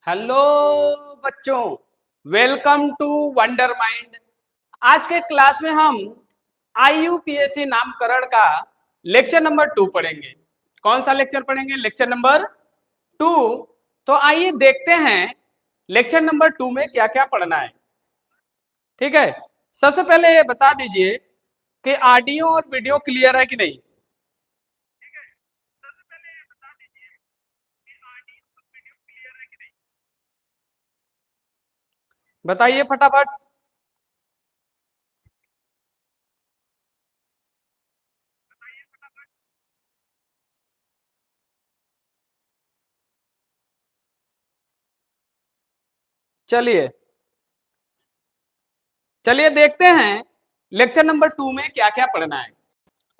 Hello बच्चों, welcome to wonder mind. आज के क्लास में हम IUPAC नामकरण का लेक्चर नंबर 2 पढ़ेंगे। कौन सा लेक्चर पढ़ेंगे? Lecture number 2। तो आइए देखते हैं लेक्चर नंबर 2 में क्या क्या पढ़ना है। ठीक है, सबसे पहले ये बता दीजिए कि ऑडियो और वीडियो क्लियर है कि नहीं। बताइए फटाफट। चलिए चलिए देखते हैं लेक्चर नंबर 2 में क्या क्या पढ़ना है।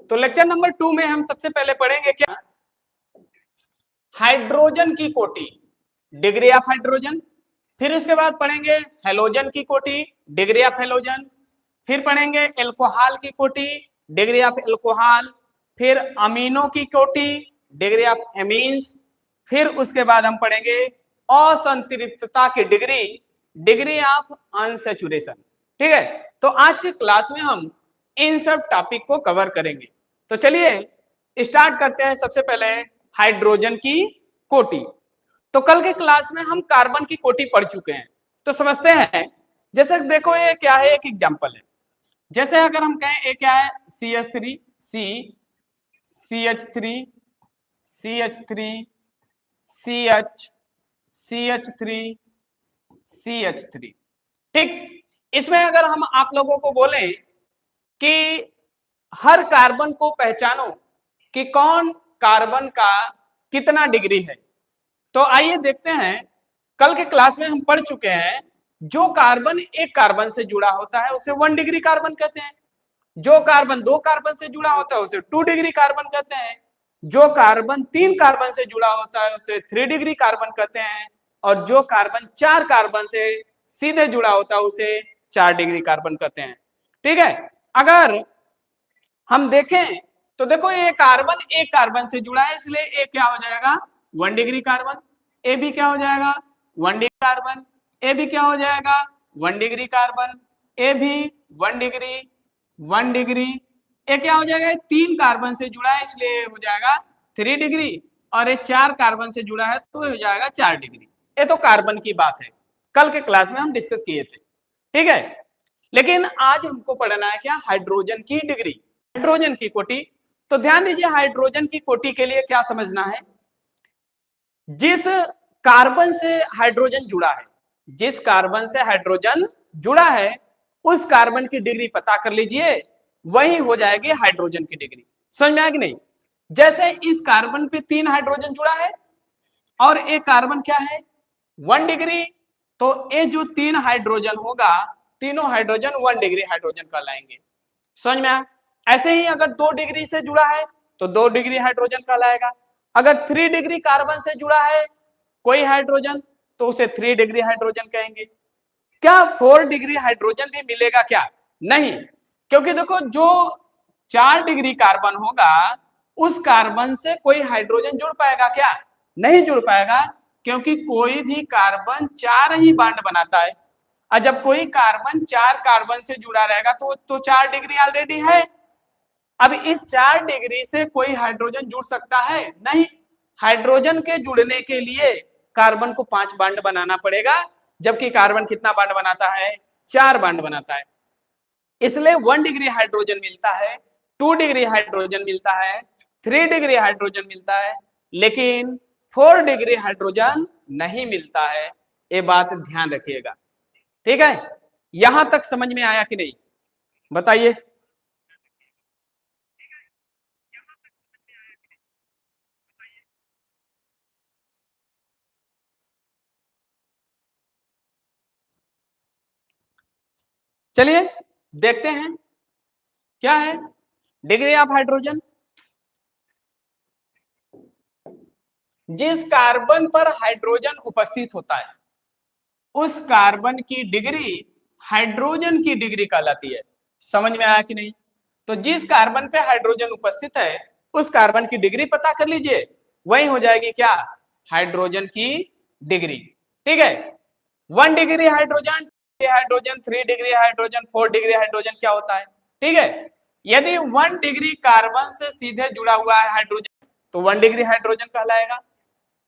तो लेक्चर नंबर 2 में हम सबसे पहले पढ़ेंगे क्या? हाइड्रोजन की कोटि, डिग्री ऑफ हाइड्रोजन। फिर उसके बाद पढ़ेंगे हेलोजन की कोटि, डिग्री ऑफ हेलोजन। फिर पढ़ेंगे एल्कोहल की कोटि, डिग्री ऑफ एल्कोहल। फिर अमीनो की कोटि, डिग्री ऑफ एमीन्स। फिर उसके बाद हम पढ़ेंगे असंतृप्तता की डिग्री, डिग्री ऑफ अनसैचुरेशन। ठीक है, तो आज के क्लास में हम इन सब टॉपिक को कवर करेंगे। तो चलिए स्टार्ट करते हैं। सबसे पहले हाइड्रोजन की कोटि। तो कल के क्लास में हम कार्बन की कोटि पढ़ चुके हैं, तो समझते हैं। जैसे देखो ये क्या है, एक एग्जांपल है। जैसे अगर हम कहें ये क्या है, CH3 C, CH3 CH3 CH, CH3 CH3। ठीक, इसमें अगर हम आप लोगों को बोलें कि हर कार्बन को पहचानो कि कौन कार्बन का कितना डिग्री है, तो आइए देखते हैं। कल के क्लास में हम पढ़ चुके हैं, जो कार्बन एक कार्बन से जुड़ा होता है उसे 1 डिग्री कार्बन कहते हैं। जो कार्बन 2 कार्बन से जुड़ा होता है उसे 2 डिग्री कार्बन कहते हैं। जो कार्बन 3 कार्बन से जुड़ा होता है उसे 3 डिग्री कार्बन कहते हैं। और जो कार्बन 4 कार्बन से सीधे जुड़ा होता है उसे 4 डिग्री कार्बन कहते हैं। ठीक है, अगर हम देखें तो देखो ये कार्बन एक कार्बन से जुड़ा है, इसलिए ए क्या हो जाएगा, 1 डिग्री कार्बन। ए भी क्या हो जाएगा, 1 डिग्री कार्बन। ए भी क्या हो जाएगा, 1 डिग्री कार्बन। ए भी 1 डिग्री, 1 डिग्री। ए क्या हो जाएगा, 3 कार्बन से जुड़ा है इसलिए हो जाएगा 3 डिग्री। और ये 4 कार्बन से जुड़ा है तो हो जाएगा 4 डिग्री। ये तो कार्बन की बात है, कल के क्लास में हम डिस्कस किए थे। ठीक है, लेकिन आज हमको पढ़ना है क्या, हाइड्रोजन की डिग्री, हाइड्रोजन की कोटि। तो ध्यान दीजिए, हाइड्रोजन की कोटि के लिए क्या समझना है, जिस कार्बन से हाइड्रोजन जुड़ा है, जिस कार्बन से हाइड्रोजन जुड़ा है उस कार्बन की डिग्री पता कर लीजिए, वही हो जाएगी हाइड्रोजन की डिग्री। समझ में आया कि नहीं? जैसे इस कार्बन पे 3 हाइड्रोजन जुड़ा है और एक कार्बन क्या है, 1 डिग्री। तो ये जो 3 हाइड्रोजन होगा, तीनों हाइड्रोजन 1 डिग्री हाइड्रोजन कहलाएंगे। समझ में आया? ऐसे ही अगर 2 डिग्री से जुड़ा है तो 2 डिग्री हाइड्रोजन कहलाएगा। अगर 3 डिग्री कार्बन से जुड़ा है कोई हाइड्रोजन तो उसे 3 डिग्री हाइड्रोजन कहेंगे। क्या 4 डिग्री हाइड्रोजन भी मिलेगा क्या? नहीं, क्योंकि देखो जो 4 डिग्री कार्बन होगा उस कार्बन से कोई हाइड्रोजन जुड़ पाएगा क्या? नहीं जुड़ पाएगा, क्योंकि कोई भी कार्बन 4 ही बॉन्ड बनाता है। और जब कोई कार्बन 4 कार्बन से जुड़ा रहेगा तो 4 डिग्री ऑलरेडी है। अब इस 4 डिग्री से कोई हाइड्रोजन जुड़ सकता है? नहीं। हाइड्रोजन के जुड़ने के लिए कार्बन को 5 बॉन्ड बनाना पड़ेगा, जबकि कार्बन कितना बॉन्ड बनाता है, 4 बॉन्ड बनाता है। इसलिए 1 डिग्री हाइड्रोजन मिलता है, 2 डिग्री हाइड्रोजन मिलता है, 3 डिग्री हाइड्रोजन मिलता है, लेकिन 4 डिग्री हाइड्रोजन नहीं मिलता है। ये बात ध्यान रखिएगा। ठीक है, यहां तक समझ में आया कि नहीं, बताइए। चलिए देखते हैं क्या है डिग्री ऑफ हाइड्रोजन। जिस कार्बन पर हाइड्रोजन उपस्थित होता है उस कार्बन की डिग्री हाइड्रोजन की डिग्री कहलाती है। समझ में आया कि नहीं? तो जिस कार्बन पे हाइड्रोजन उपस्थित है उस कार्बन की डिग्री पता कर लीजिए, वही हो जाएगी क्या, हाइड्रोजन की डिग्री। ठीक है। 1 degree hydrogen, 2 hydrogen, 3 degree hydrogen, 4 degree hydrogen क्या होता है, ठीक है। यदि 1 डिग्री कार्बन से सीधे जुड़ा हुआ है हाइड्रोजन तो 1 डिग्री हाइड्रोजन कहलाएगा।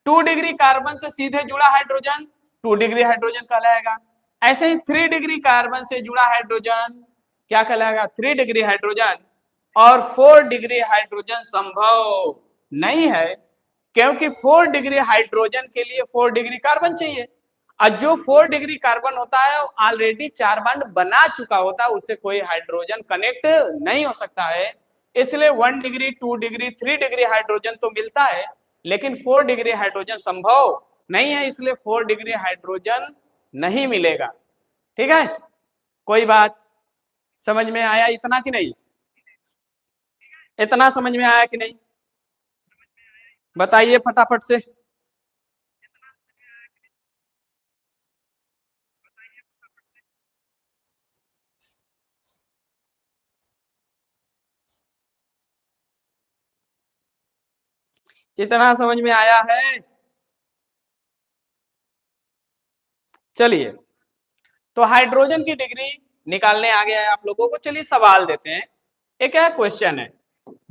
2 डिग्री कार्बन से सीधे जुड़ा हाइड्रोजन 2 डिग्री हाइड्रोजन कहलाएगा। ऐसे ही 3 डिग्री कार्बन से जुड़ा हाइड्रोजन क्या कहलाएगा, 3 डिग्री हाइड्रोजन। और 4 डिग्री हाइड्रोजन संभव नहीं है, क्योंकि 4 डिग्री हाइड्रोजन के लिए 4 डिग्री कार्बन चाहिए, और जो 4 डिग्री कार्बन होता है ऑलरेडी 4 बॉन्ड बना चुका होता है, उससे कोई हाइड्रोजन कनेक्ट नहीं हो सकता है। इसलिए 1 डिग्री, 2 डिग्री, 3 डिग्री हाइड्रोजन तो मिलता है, लेकिन 4 डिग्री हाइड्रोजन संभव नहीं है, इसलिए 4 डिग्री हाइड्रोजन नहीं मिलेगा। ठीक है, कोई बात समझ में आया इतना कि नहीं, इतना समझ में आया कि नहीं, बताइए फटाफट से। कितना समझ में आया है, चलिए। तो हाइड्रोजन की डिग्री निकालने आ गया है आप लोगों को। चलिए सवाल देते हैं, एक है क्वेश्चन है,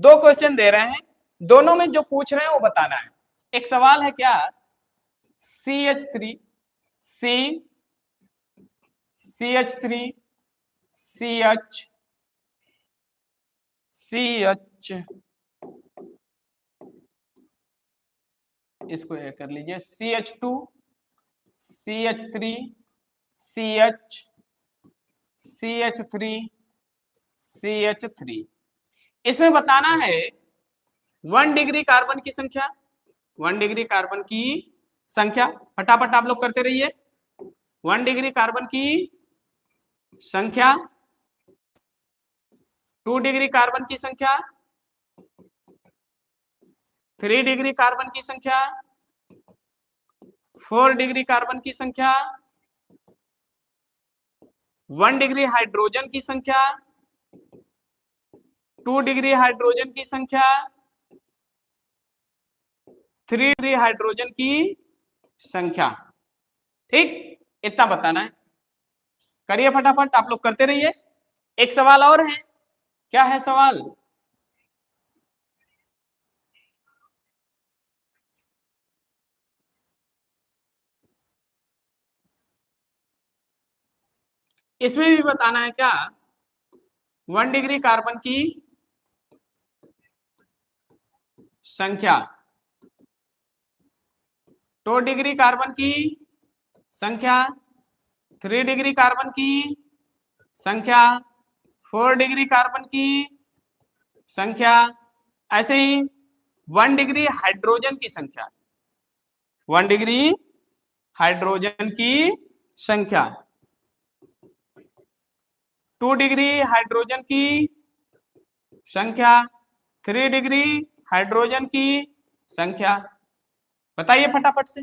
2 क्वेश्चन दे रहे हैं, दोनों में जो पूछ रहे हैं वो बताना है। एक सवाल है क्या, CH3 C CH3 CH CH, इसको ये कर लीजिए, CH2 CH3 CH CH3 CH3। इसमें बताना है 1 डिग्री कार्बन की संख्या, 1 डिग्री कार्बन की संख्या, फटाफट आप लोग करते रहिए। 1 डिग्री कार्बन की संख्या, 2 डिग्री कार्बन की संख्या, 3 डिग्री कार्बन की संख्या, 4 डिग्री कार्बन की संख्या, 1 डिग्री हाइड्रोजन की संख्या, 2 डिग्री हाइड्रोजन की संख्या, 3 डिग्री हाइड्रोजन की संख्या। ठीक, इतना बताना है, करिए फटाफट आप लोग करते रहिए। एक सवाल और है, क्या है सवाल, इसमें भी बताना है क्या, 1 डिग्री कार्बन की संख्या, 2 डिग्री कार्बन की संख्या, 3 डिग्री कार्बन की संख्या, 4 डिग्री कार्बन की संख्या, ऐसे ही 1 डिग्री हाइड्रोजन की संख्या, 1 डिग्री हाइड्रोजन की संख्या, 2 डिग्री हाइड्रोजन की संख्या, 3 डिग्री हाइड्रोजन की संख्या। बताइए फटाफट से,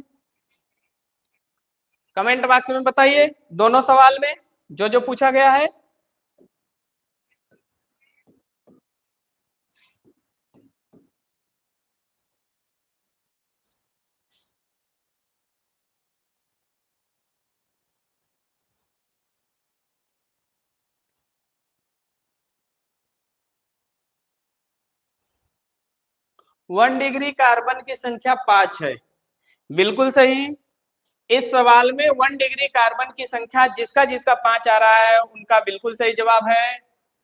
कमेंट बॉक्स में बताइए, दोनों सवाल में जो जो पूछा गया है। वन डिग्री कार्बन की संख्या 5 है, बिल्कुल सही। इस सवाल में 1 डिग्री कार्बन की संख्या जिसका जिसका 5 आ रहा है उनका बिल्कुल सही जवाब है।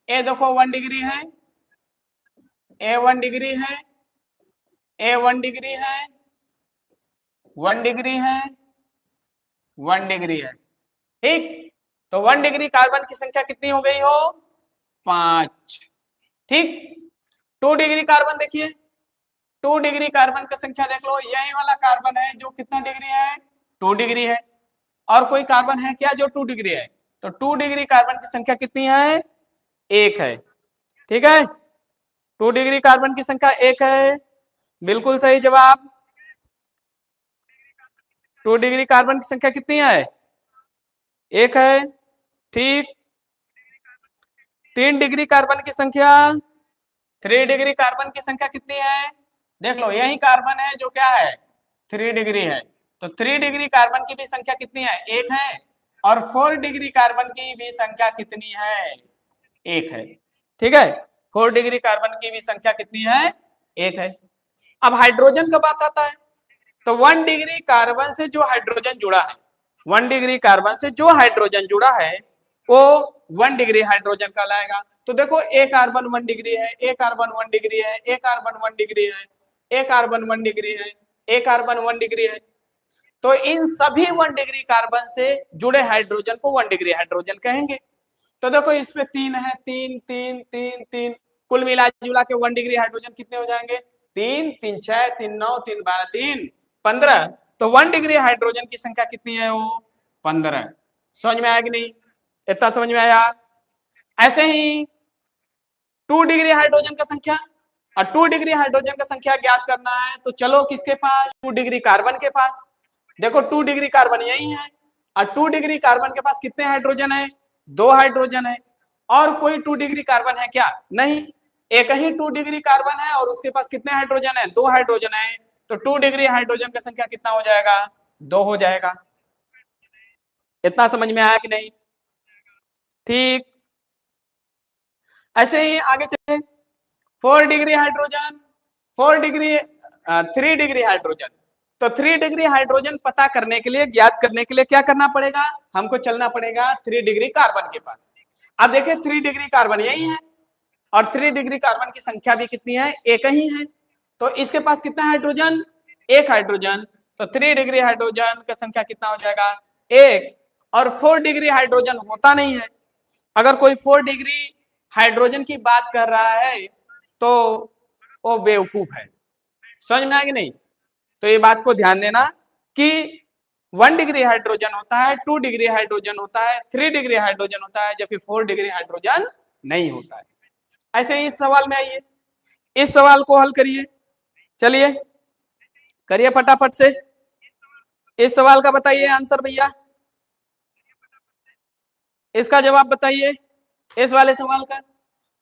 ए देखो 1 डिग्री है, ए 1 डिग्री है, ए 1 डिग्री है, 1 डिग्री है, 1 डिग्री है। ठीक, तो 1 डिग्री कार्बन की संख्या कितनी हो गई हो, 5। ठीक, 2 डिग्री कार्बन देखिए, 2 डिग्री कार्बन की संख्या देख लो, यही वाला कार्बन है जो कितना डिग्री है, 2 डिग्री है। और कोई कार्बन है क्या जो 2 डिग्री है, तो 2 डिग्री कार्बन की संख्या कितनी है, 1 है। ठीक है, 2 डिग्री कार्बन की संख्या 1 है, बिल्कुल सही जवाब। 2 डिग्री कार्बन की संख्या कितनी है, 1 है। ठीक, 3 डिग्री कार्बन की संख्या, 3 डिग्री कार्बन की संख्या कितनी है, देख लो यही कार्बन है जो क्या है, 3 डिग्री है। तो 3 डिग्री कार्बन की भी संख्या कितनी है? 1 है। और 4 डिग्री कार्बन की भी संख्या कितनी है? 1 है। ठीक है, 4 डिग्री कार्बन की भी संख्या कितनी है? 1 है। अब हाइड्रोजन का बात आता है, तो 1 डिग्री कार्बन से जो हाइड्रोजन जुड़ा है, 1 डिग्री कार्बन से जो हाइड्रोजन जुड़ा है वो 1 डिग्री हाइड्रोजन कहलाएगा। तो देखो ए कार्बन 1 डिग्री है, ए कार्बन 1 डिग्री है, ए कार्बन 1 डिग्री है, ए कार्बन 1 डिग्री है, ए कार्बन 1 डिग्री है। तो इन सभी 1 डिग्री कार्बन से जुड़े हाइड्रोजन को 1 डिग्री हाइड्रोजन कहेंगे। तो देखो इसमें 3 है, 3 3 3 3, कुल मिला जुला के 1 डिग्री हाइड्रोजन कितने हो जाएंगे? 3 3 6 3 9 3 12 3 15। तो 1 डिग्री हाइड्रोजन की संख्या कितनी है? वो 15। समझ में आया कि नहीं? इतना समझ में आया? ऐसे ही 2 डिग्री हाइड्रोजन का संख्या, और 2 डिग्री हाइड्रोजन का संख्या ज्ञात करना है तो चलो किसके पास? 2 डिग्री कार्बन के पास। देखो 2 डिग्री कार्बन यही है, और 2 डिग्री कार्बन के पास कितने हाइड्रोजन है? 2 हाइड्रोजन है। और कोई 2 डिग्री कार्बन है क्या? नहीं, एक ही 2 डिग्री कार्बन है और उसके पास कितने हाइड्रोजन है? 2 हाइड्रोजन है। तो 2 डिग्री हाइड्रोजन का संख्या कितना हो जाएगा? 2 हो जाएगा। इतना समझ में आया कि नहीं? ठीक, ऐसे ही आगे चले। 4 degree hydrogen, 4 degree 3 degree hydrogen. तो 3 डिग्री हाइड्रोजन पता करने के लिए, ज्ञात करने के लिए क्या करना पड़ेगा? हमको चलना पड़ेगा 3 डिग्री कार्बन के पास। अब देखिए 3 डिग्री कार्बन यही है, और 3 डिग्री कार्बन की संख्या भी कितनी है? एक ही है। तो इसके पास कितना हाइड्रोजन? एक हाइड्रोजन। तो 3 डिग्री हाइड्रोजन का संख्या कितना हो जाएगा? एक। और 4 डिग्री हाइड्रोजन होता नहीं है। अगर कोई 4 डिग्री हाइड्रोजन की बात कर रहा है तो वो बेवकूफ है। समझ में आया कि नहीं? तो ये बात को ध्यान देना कि 1 डिग्री हाइड्रोजन होता है, 2 डिग्री हाइड्रोजन होता है, 3 डिग्री हाइड्रोजन होता है, जबकि 4 डिग्री हाइड्रोजन नहीं होता है। ऐसे ही इस सवाल में आइए, इस सवाल को हल करिए। चलिए करिए फटाफट से। इस सवाल का बताइए आंसर भैया, इसका जवाब बताइए इस वाले सवाल का।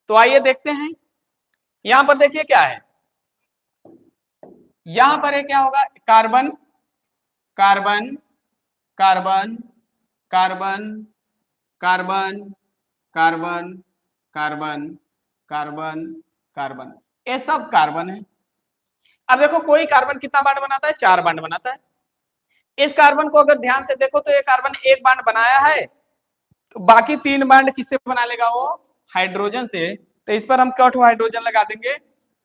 तो आइए देखते हैं। यहां पर देखिए क्या है, यहां पर क्या होगा? Carbon carbon carbon carbon carbon carbon carbon carbon carbon, ये सब कार्बन है। अब देखो कोई कार्बन कितना बांड बनाता है? 4 बांड बनाता है। इस कार्बन को अगर ध्यान से देखो तो ये कार्बन एक बांड बनाया है, तो बाकी 3 बांड किससे बना लेगा? वो हाइड्रोजन से। तो इस पर हम क्या हाइड्रोजन लगा देंगे?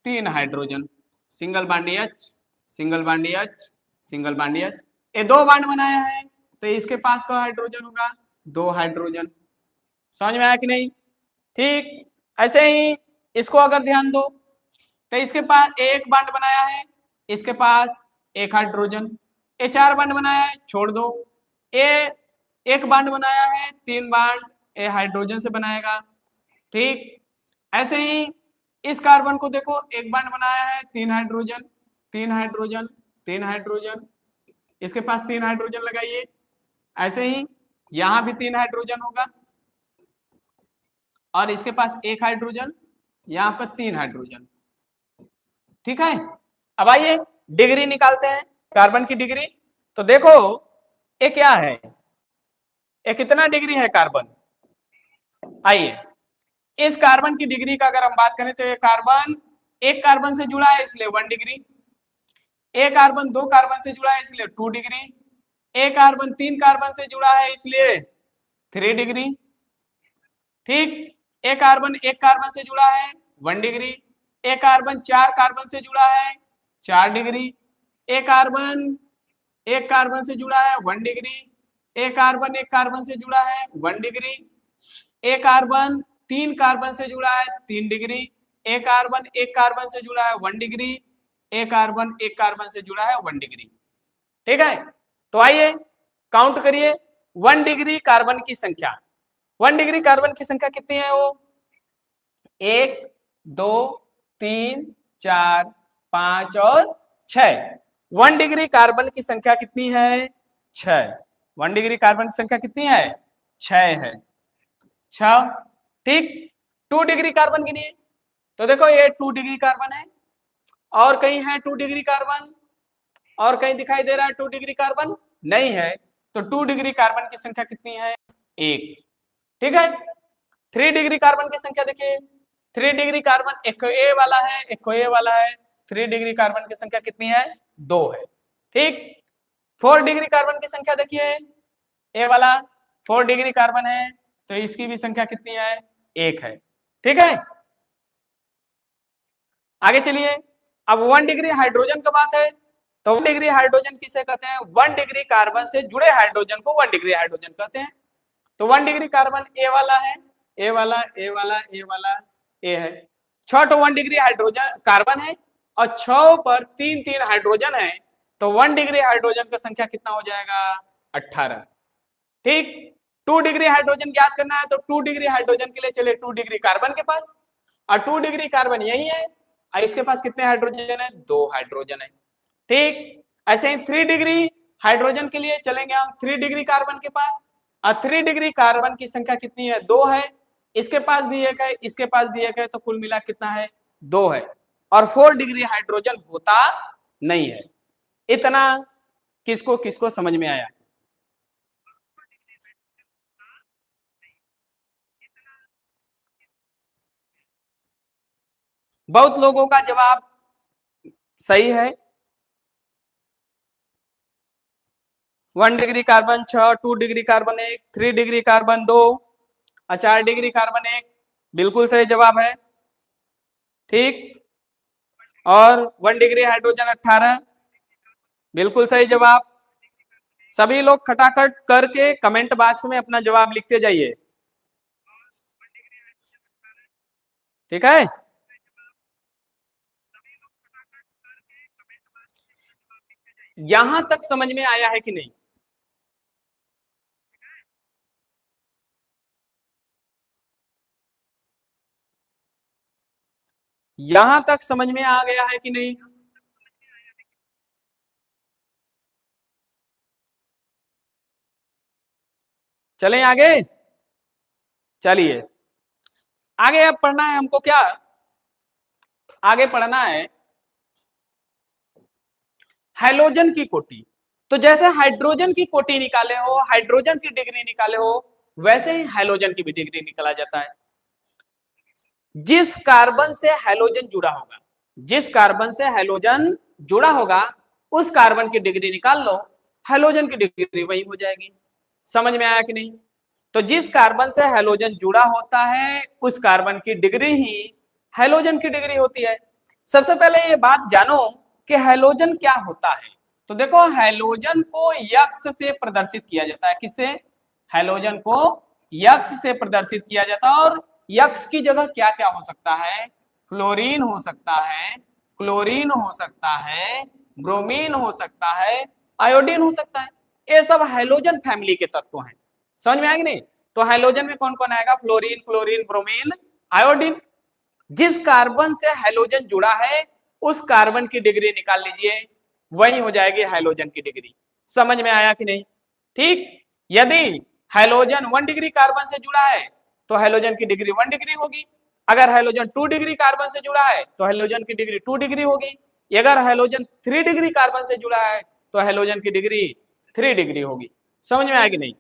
3 hydrogen. Single bond H, single bond H, single bond H. ये 2 बांड बनाया है, तो इसके पास का हाइड्रोजन होगा? 2 हाइड्रोजन। समझ में आया कि नहीं? ठीक, ऐसे ही इसको अगर ध्यान दो तो इसके पास एक बांड बनाया है, इसके पास एक हाइड्रोजन। ये 4 बांड बनाया है, छोड़ दो। ये एक बांड बनाया है, 3 बांड ये हाइड्रोजन से बनाएगा। ठीक, ऐसे ही इस कार्बन को देखो, एक बांड बनाया है, 3 हाइड्रोजन, 3 हाइड्रोजन, 3 हाइड्रोजन। इसके पास 3 हाइड्रोजन लगाइए। ऐसे ही यहां भी 3 हाइड्रोजन होगा, और इसके पास एक हाइड्रोजन, यहां पर 3 हाइड्रोजन। ठीक है, अब आइए डिग्री निकालते हैं, कार्बन की डिग्री। तो देखो ये क्या है, ये कितना डिग्री है कार्बन? आइए इस कार्बन की डिग्री का अगर हम बात करें तो ये कार्बन एक कार्बन से जुड़ा है इसलिए 1 डिग्री, एक कार्बन 2 कार्बन से जुड़ा है इसलिए 2 डिग्री, एक कार्बन 3 कार्बन से जुड़ा है इसलिए 3 डिग्री। ठीक, एक कार्बन से जुड़ा है 1 डिग्री, एक कार्बन 4 कार्बन से जुड़ा है 4 डिग्री, एक कार्बन से जुड़ा है 1 डिग्री, एक कार्बन से जुड़ा है 1 डिग्री, एक कार्बन 3 कार्बन से जुड़ा है 3 डिग्री, एक कार्बन से जुड़ा है 1 डिग्री, एक कार्बन से जुड़ा है 1 डिग्री। ठीक है, तो आइए काउंट करिए 1 डिग्री कार्बन की संख्या। 1 डिग्री कार्बन की संख्या कितनी है? वो 1 2 3 4 5 और 6। 1 डिग्री कार्बन की संख्या कितनी है? 6। 1 डिग्री कार्बन की संख्या कितनी है? 6 है। 6। ठीक, 2 डिग्री कार्बन गिनिए। तो देखो ये 2 डिग्री कार्बन है, और कहीं है 2 डिग्री कार्बन, और कहीं दिखाई दे रहा है 2 डिग्री कार्बन? नहीं है। तो 2 डिग्री कार्बन की संख्या कितनी है? 1। ठीक है। 3 डिग्री कार्बन की संख्या देखिए, 3 डिग्री कार्बन एक ए वाला है, एक ए वाला है। 3 डिग्री कार्बन की संख्या कितनी है? 2 है। ठीक। 4 डिग्री कार्बन की संख्या देखिए, ए वाला 4 डिग्री कार्बन है, तो इसकी भी संख्या कितनी है? 1 है। ठीक है। आगे चलिए, अब 1 डिग्री हाइड्रोजन का बात है, तो 1 डिग्री हाइड्रोजन किसे कहते हैं? 1 डिग्री कार्बन से जुड़े हाइड्रोजन को 1 डिग्री हाइड्रोजन कहते हैं। तो 1 डिग्री कार्बन ए वाला है, ए वाला, ए वाला, ए वाला, ए है। 6 तो 1 डिग्री हाइड्रोजन कार्बन है और 6 पर 3 हाइड्रोजन है, तो 1 डिग्री हाइड्रोजन का संख्या कितना हो जाएगा? 18। ठीक। 2 डिग्री हाइड्रोजन ज्ञात करना है, तो 2 डिग्री हाइड्रोजन के लिए चले 2 डिग्री कार्बन के पास, और 2 डिग्री कार्बन यही है, और इसके पास कितने हाइड्रोजन है? 2 हाइड्रोजन है। ठीक। ऐसे ही 3 डिग्री हाइड्रोजन के लिए चलेंगे हम 3 डिग्री कार्बन के पास, और 3 डिग्री कार्बन की संख्या कितनी है? 2 है। इसके पास भी 1 है, इसके पास भी 1 है, तो कुल मिला कितना है? 2 है। और 4 डिग्री हाइड्रोजन होता नहीं है। इतना किसको किसको समझ में आया? बहुत लोगों का जवाब सही है। 1 degree carbon 6, 2 degree carbon 1, 3 degree carbon 2 और 4 डिग्री कार्बन 1, बिल्कुल सही जवाब है। ठीक। और 1 डिग्री हाइड्रोजन 18, बिल्कुल सही जवाब। सभी लोग खटाखट करके कमेंट बॉक्स में अपना जवाब लिखते जाइए। ठीक है। यहां तक समझ में आया है कि नहीं? यहां तक समझ में आ गया है कि नहीं? चलें आगे। चलिए आगे, अब पढ़ना है हमको क्या? आगे पढ़ना है हाइड्रोजन की कोटि। तो जैसे हाइड्रोजन की कोटि निकाले हो, हाइड्रोजन की डिग्री निकाले हो, वैसे ही हाइड्रोजन की भी डिग्री निकाला जाता है। जिस कार्बन से हाइड्रोजन जुड़ा होगा, जिस कार्बन से हाइड्रोजन जुड़ा होगा, उस कार्बन की डिग्री निकाल लो, हाइड्रोजन की डिग्री वही हो जाएगी। समझ में आया कि नहीं? तो जिस कार्बन से हाइड्रोजन जुड़ा होता है, उस कार्बन की डिग्री ही हाइड्रोजन की डिग्री होती है। सबसे पहले ये बात जानो कि हाइड्रोजन क्या होता है। तो देखो, हाइड्रोजन को यक्स से प्रदर्शित किया जाता है। किससे? हाइड्रोजन को यक्स से प्रदर्शित किया जाता है। और यक्स की जगह क्या क्या हो सकता है? क्लोरीन हो सकता है, क्लोरीन हो सकता है, ब्रोमीन हो सकता है, आयोडीन हो सकता है। ये सब हाइड्रोजन फैमिली के तत्व हैं। समझ में आएगी नहीं? तो हाइड्रोजन में कौन कौन आएगा? Fluorine, chlorine, bromine, iodine. जिस कार्बन से हाइड्रोजन जुड़ा है, उस कार्बन की डिग्री निकाल लीजिए, वही हो जाएगी हाइड्रोजन की डिग्री। समझ में आया कि नहीं? ठीक। यदि हाइड्रोजन 1 डिग्री कार्बन से जुड़ा है, तो हाइड्रोजन की डिग्री 1 डिग्री होगी। अगर हाइड्रोजन 2 डिग्री कार्बन से जुड़ा है, तो हाइड्रोजन की डिग्री 2 डिग्री होगी। अगर हाइड्रोजन 3 डिग्री कार्बन से जुड़ा है, तो हाइड्रोजन की डिग्री 3 डिग्री होगी। समझ में आएगी नहीं?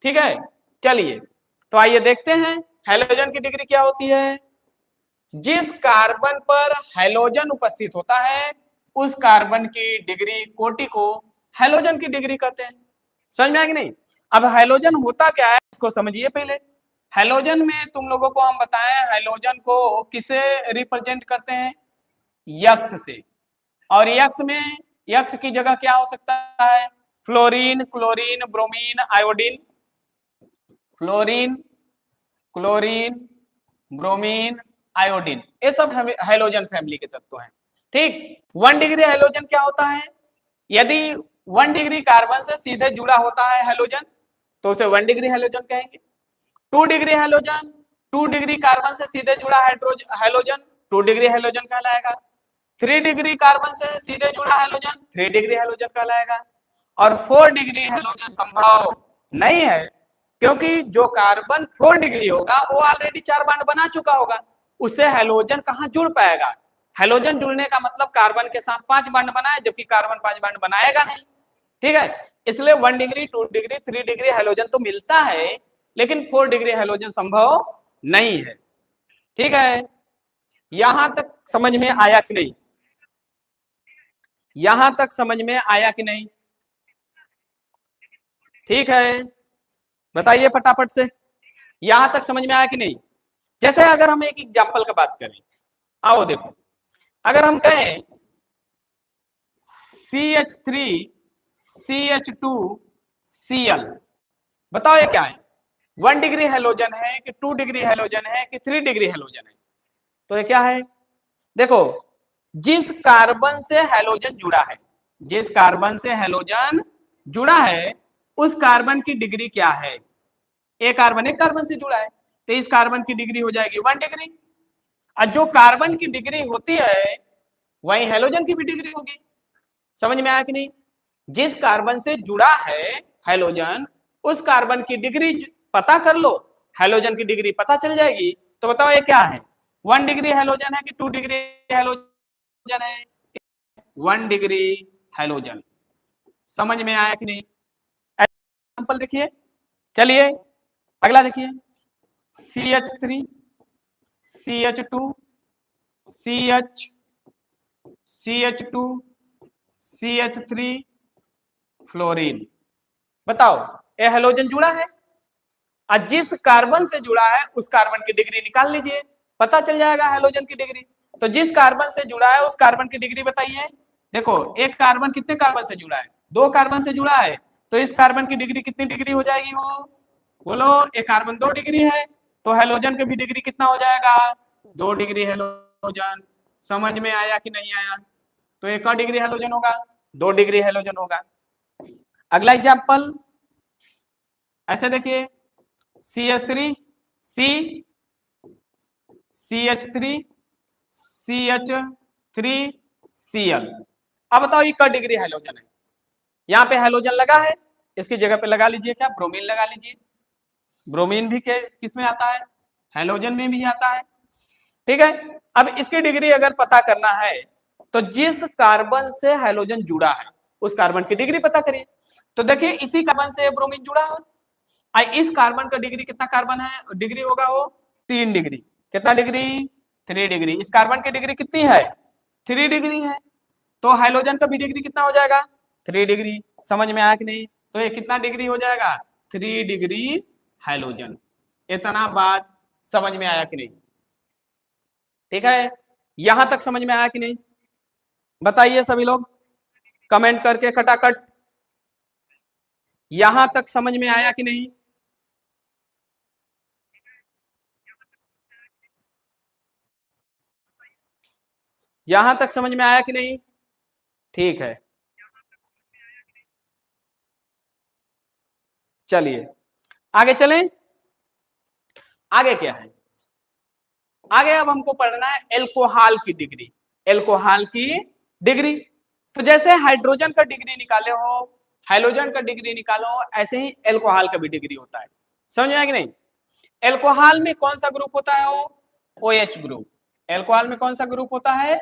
ठीक है। चलिए, तो आइए देखते हैं हाइड्रोजन की डिग्री क्या होती है। जिस कार्बन पर हाइड्रोजन उपस्थित होता है, उस कार्बन की डिग्री कोटि को हाइड्रोजन की डिग्री कहते हैं। समझ में आया कि नहीं? अब हाइड्रोजन होता क्या है, इसको समझिए पहले। हाइड्रोजन में तुम लोगों को हम बताएं, हाइड्रोजन को किसे रिप्रेजेंट करते हैं? यक्स से। और यक्स में, यक्स की जगह क्या हो सकता है? Fluorine, chlorine, bromine, iodine. Fluorine, chlorine, bromine, iodine, ये सब हाइड्रोजन फैमिली के तत्व हैं। ठीक। 1 डिग्री हाइड्रोजन क्या होता है? यदि 1 डिग्री कार्बन से सीधे जुड़ा होता है हाइड्रोजन, तो उसे 1 डिग्री हाइड्रोजन कहेंगे। 2 डिग्री हाइड्रोजन, 2 डिग्री कार्बन से सीधे जुड़ा हाइड्रोजन 2 डिग्री हाइड्रोजन कहलाएगा। 3 डिग्री कार्बन से सीधे जुड़ा हाइड्रोजन 3 डिग्री हाइड्रोजन कहलाएगा। और 4 डिग्री हाइड्रोजन संभव नहीं है, क्योंकि जो कार्बन 4 डिग्री होगा वो ऑलरेडी 4 बॉन्ड बना चुका होगा, उससे हाइड्रोजन कहां जुड़ पाएगा? हेलोजन जुड़ने का मतलब कार्बन के साथ 5 बॉन्ड बनाए, जबकि कार्बन 5 बॉन्ड बनाएगा नहीं। ठीक है, इसलिए 1 डिग्री 2 डिग्री 3 डिग्री हेलोजन तो मिलता है, लेकिन 4 डिग्री हेलोजन संभव नहीं है। ठीक है, यहां तक समझ में आया कि नहीं? यहां तक समझ में आया कि नहीं? ठीक है, बताइए फटाफट से, यहां तक समझ में आया कि नहीं? जैसे अगर हम एक एग्जांपल का बात करें, आओ देखो, अगर हम कहें CH3 CH2 Cl, बताओ ये क्या है? 1 डिग्री हेलोजन है कि 2 डिग्री हेलोजन है कि 3 डिग्री हेलोजन है? तो ये क्या है? देखो, जिस कार्बन से हेलोजन जुड़ा है, जिस कार्बन से हेलोजन जुड़ा है, उस कार्बन की डिग्री क्या है? एक कार्बन एक कार्बन से जुड़ा है, तो इस कार्बन की डिग्री हो जाएगी 1 डिग्री। और जो कार्बन की डिग्री होती है वही हेलोजन की भी डिग्री होगी। समझ में आया कि नहीं? जिस कार्बन से जुड़ा है हेलोजन, उस कार्बन की डिग्री पता कर लो, हेलोजन की डिग्री पता चल जाएगी। तो बताओ ये क्या है? 1 डिग्री हेलोजन है कि 2 डिग्री हेलोजन है? 1 डिग्री हेलोजन। समझ में आया कि नहीं? एग्जांपल देखिए, चलिए अगला देखिए, CH3 CH2 CH CH2 CH3 fluorine. बताओ ये हेलोजन जुड़ा है, और जिस कार्बन से जुड़ा है उस कार्बन की डिग्री निकाल लीजिए, पता चल जाएगा हेलोजन की डिग्री। तो जिस कार्बन से जुड़ा है उस कार्बन की डिग्री बताइए। देखो, एक कार्बन कितने कार्बन से जुड़ा है? 2 कार्बन से जुड़ा है, तो इस कार्बन की डिग्री कितनी डिग्री हो जाएगी? वो बोलो, एक कार्बन 2 डिग्री है, तो हेलोजन की भी डिग्री कितना हो जाएगा? 2 डिग्री हेलोजन। समझ में आया कि नहीं आया? तो एक और डिग्री हेलोजन होगा, 2 डिग्री हेलोजन होगा। अगला एग्जाम्पल ऐसे देखिए, CH3 C CH3 CH3 Cl। अब बताओ ये क्या डिग्री हेलोजन है? यहाँ पे हेलोजन लगा है, इसकी जगह पे लगा लीजिए क्या? ब्रोमीन लगा लीजिए। ब्रोमीन भी किस में आता है? हेलोजन में भी आता है। ठीक है, अब इसकी डिग्री अगर पता करना है तो जिस कार्बन से हेलोजन जुड़ा है उस कार्बन की डिग्री पता करिए। तो देखिए, इसी कार्बन से ब्रोमीन जुड़ा है, इस कार्बन का डिग्री कितना कार्बन है? डिग्री होगा वो 3 डिग्री। कितना डिग्री? 3 डिग्री। इस कार्बन की डिग्री कितनी है? 3 डिग्री है, तो हाइड्रोजन का भी डिग्री कितना हो जाएगा? 3 डिग्री। समझ में आया कि नहीं? तो ये कितना डिग्री हो जाएगा? 3 डिग्री हाइड्रोजन। इतना बात समझ में आया कि नहीं? ठीक है, यहां तक समझ में आया कि नहीं? बताइए सभी लोग कमेंट करके खटाखट, यहां तक समझ में आया कि नहीं? यहां तक समझ में आया कि नहीं? ठीक है, चलिए आगे चलें। आगे क्या है? आगे अब हमको पढ़ना है एल्कोहल की डिग्री। एल्कोहल की डिग्री, तो जैसे हाइड्रोजन का डिग्री निकाले हो, हाइड्रोजन का डिग्री निकालो, ऐसे ही एल्कोहल का भी डिग्री होता है। समझ में आया कि नहीं? एल्कोहल में कौन सा ग्रुप होता है? वो OH ग्रुप। एल्कोहल में कौन सा ग्रुप होता है?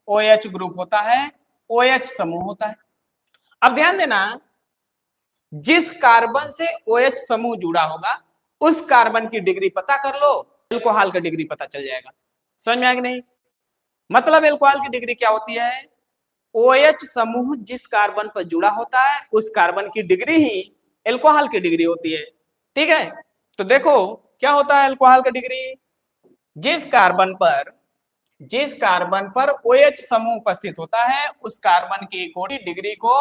OH ग्रुप होता है, OH समूह होता है। अब ध्यान देना, जिस कार्बन से OH समूह जुड़ा होगा उस कार्बन की डिग्री पता कर लो, एल्कोहल का डिग्री पता चल जाएगा। समझ में आया कि नहीं? मतलब एल्कोहल की डिग्री क्या होती है? OH समूह जिस कार्बन पर जुड़ा होता है उस कार्बन की डिग्री ही एल्कोहल की डिग्री होती है। ठीक है, तो देखो क्या होता है एल्कोहल का डिग्री? जिस कार्बन पर OH समूह उपस्थित होता है उस कार्बन की कोटि डिग्री को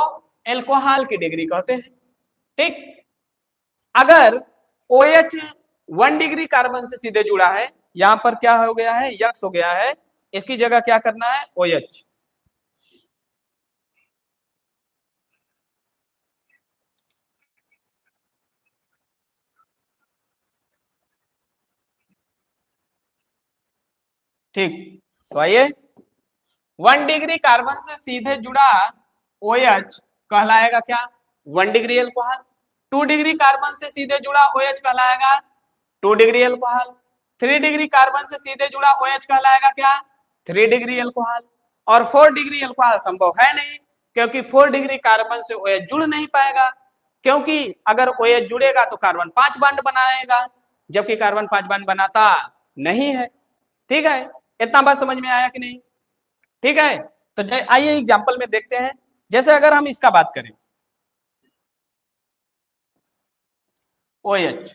एल्कोहल की डिग्री कहते हैं। ठीक, अगर OH 1 डिग्री कार्बन से सीधे जुड़ा है, यहां पर क्या हो गया है? यक्स हो गया है, इसकी जगह क्या करना है? OH। ठीक, तो आइए, 1 डिग्री कार्बन से सीधे जुड़ा OH कहलाएगा क्या? 1 डिग्री एल्कोहल। 2 डिग्री कार्बन से सीधे जुड़ा OH कहलाएगा 2 डिग्री एल्कोहल। 3 डिग्री कार्बन से सीधे जुड़ा OH कहलाएगा क्या? 3 डिग्री अल्कोहल। और 4 डिग्री अल्कोहल संभव है नहीं, क्योंकि 4 डिग्री कार्बन से OH जुड़ नहीं पाएगा, क्योंकि अगर OH जुड़ेगा तो कार्बन 5 बॉन्ड बनाएगा, जबकि कार्बन 5 बॉन्ड बनाता नहीं है। ठीक है, इतना बात समझ में आया कि नहीं? ठीक है, तो आइए एग्जांपल में देखते हैं। जैसे अगर हम इसका बात करें OH,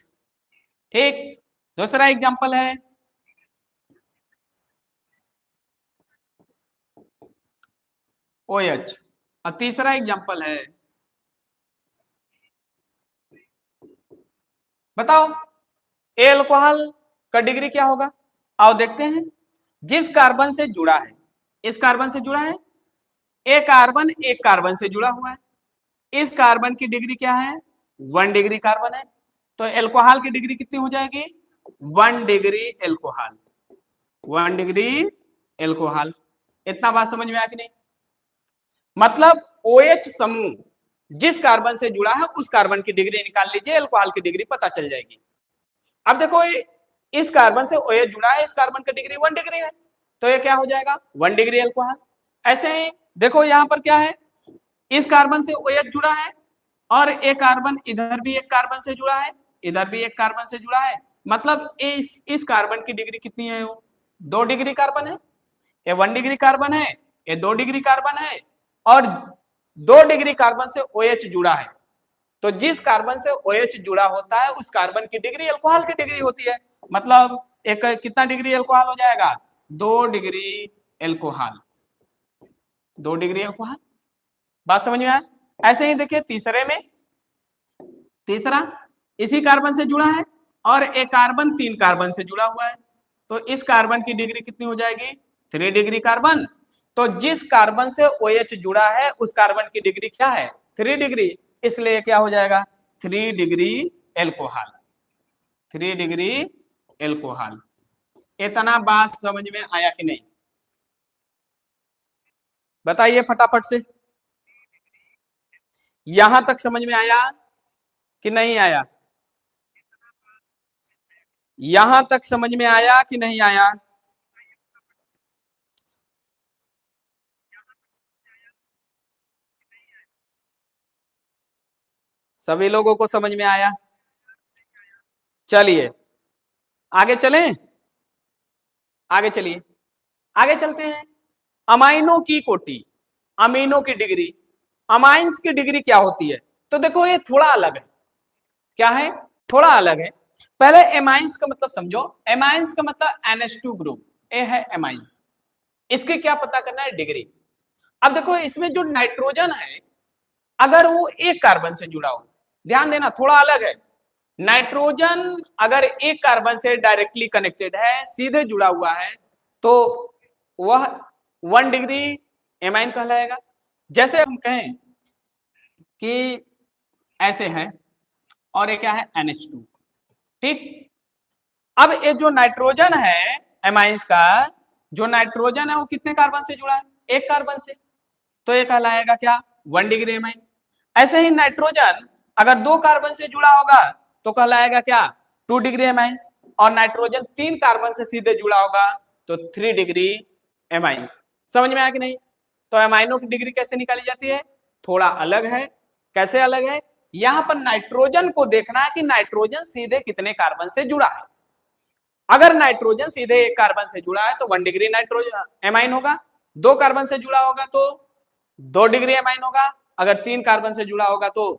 ठीक, दूसरा एग्जांपल है OH, और तीसरा एग्जांपल है, बताओ ए अल्कोहल का डिग्री क्या होगा? आओ देखते हैं। जिस कार्बन से जुड़ा है, इस कार्बन से जुड़ा है, एक कार्बन से जुड़ा हुआ है, इस कार्बन की डिग्री क्या है? 1 डिग्री कार्बन है, तो एल्कोहल की डिग्री कितनी हो जाएगी? 1 डिग्री एल्कोहल, 1 डिग्री एल्कोहल। इतना बात समझ में आया कि नहीं? मतलब OH समूह जिस कार्बन से जुड़ा है उस कार्बन की डिग्री निकाल लीजिए, एल्कोहल की डिग्री पता चल जाएगी। अब देखो इस कार्बन से OH जुड़ा है, इस कार्बन की डिग्री 1 डिग्री है, तो ये क्या हो जाएगा? 1 डिग्री एल्कोहल। ऐसे ही देखो यहां पर क्या है, इस कार्बन से OH जुड़ा है, और एक कार्बन इधर भी एक कार्बन से जुड़ा है, इधर भी एक कार्बन से जुड़ा है, मतलब इस कार्बन की डिग्री कितनी है? वो 2 डिग्री कार्बन है। ये 1 डिग्री कार्बन है, ये 2 डिग्री कार्बन है, और 2 डिग्री कार्बन से OH जुड़ा है। तो जिस कार्बन से OH जुड़ा होता है उस कार्बन की डिग्री अल्कोहल की डिग्री होती है। मतलब एक कितना डिग्री अल्कोहल हो जाएगा? 2 डिग्री अल्कोहल, 2 डिग्री अल्कोहल। बात समझ में आया? ऐसे ही देखिए तीसरे में, तीसरा इसी कार्बन से जुड़ा है और एक कार्बन 3 कार्बन से जुड़ा हुआ है, तो इस कार्बन की डिग्री कितनी हो जाएगी? 3 डिग्री कार्बन। तो जिस कार्बन से OH जुड़ा है उस कार्बन की डिग्री क्या है? 3 डिग्री, इसलिए क्या हो जाएगा? 3 डिग्री एल्कोहल, 3 डिग्री एल्कोहल। इतना बात समझ में आया कि नहीं? बताइए फटाफट से, यहां तक समझ में आया कि नहीं आया? यहां तक समझ में आया कि नहीं आया? सभी लोगों को समझ में आया? चलिए आगे चलें, आगे चलिए, आगे चलते हैं। अमाइनो की कोटि, अमीनो की डिग्री, अमाइंस की डिग्री क्या होती है? तो देखो ये थोड़ा अलग है। क्या है? थोड़ा अलग है। पहले एमाइंस का मतलब समझो। एमाइंस का मतलब NH2 ग्रुप, ए है एमाइंस। इसके क्या पता करना है? डिग्री। अब देखो इसमें जो नाइट्रोजन है, अगर वो एक कार्बन से जुड़ा हो, ध्यान देना थोड़ा अलग है। नाइट्रोजन अगर एक कार्बन से डायरेक्टली कनेक्टेड है, सीधे जुड़ा हुआ है, तो वह 1 डिग्री एमाइन कहलाएगा। जैसे हम कहें कि ऐसे है और ये क्या है? NH2। ठीक, अब ये जो नाइट्रोजन है एमाइंस का, जो नाइट्रोजन है वो कितने कार्बन से जुड़ा है? एक कार्बन से, तो ये कहलाएगा क्या? 1 डिग्री एमाइन। ऐसे ही नाइट्रोजन अगर 2 कार्बन से जुड़ा होगा तो कहलाएगा क्या? 2 डिग्री एमाइंस। और नाइट्रोजन 3 कार्बन से सीधे जुड़ा होगा तो 3 डिग्री एमाइंस। समझ में आया कि नहीं? तो एमाइनो की डिग्री कैसे निकाली जाती है? थोड़ा अलग है। कैसे अलग है? यहां पर नाइट्रोजन को देखना है कि नाइट्रोजन सीधे कितने कार्बन से जुड़ा है। अगर नाइट्रोजन सीधे एक कार्बन से जुड़ा है तो 1 डिग्री नाइट्रोजन एमाइन होगा, 2 कार्बन से जुड़ा होगा तो 2 डिग्री एमाइन होगा, अगर 3 कार्बन से जुड़ा होगा तो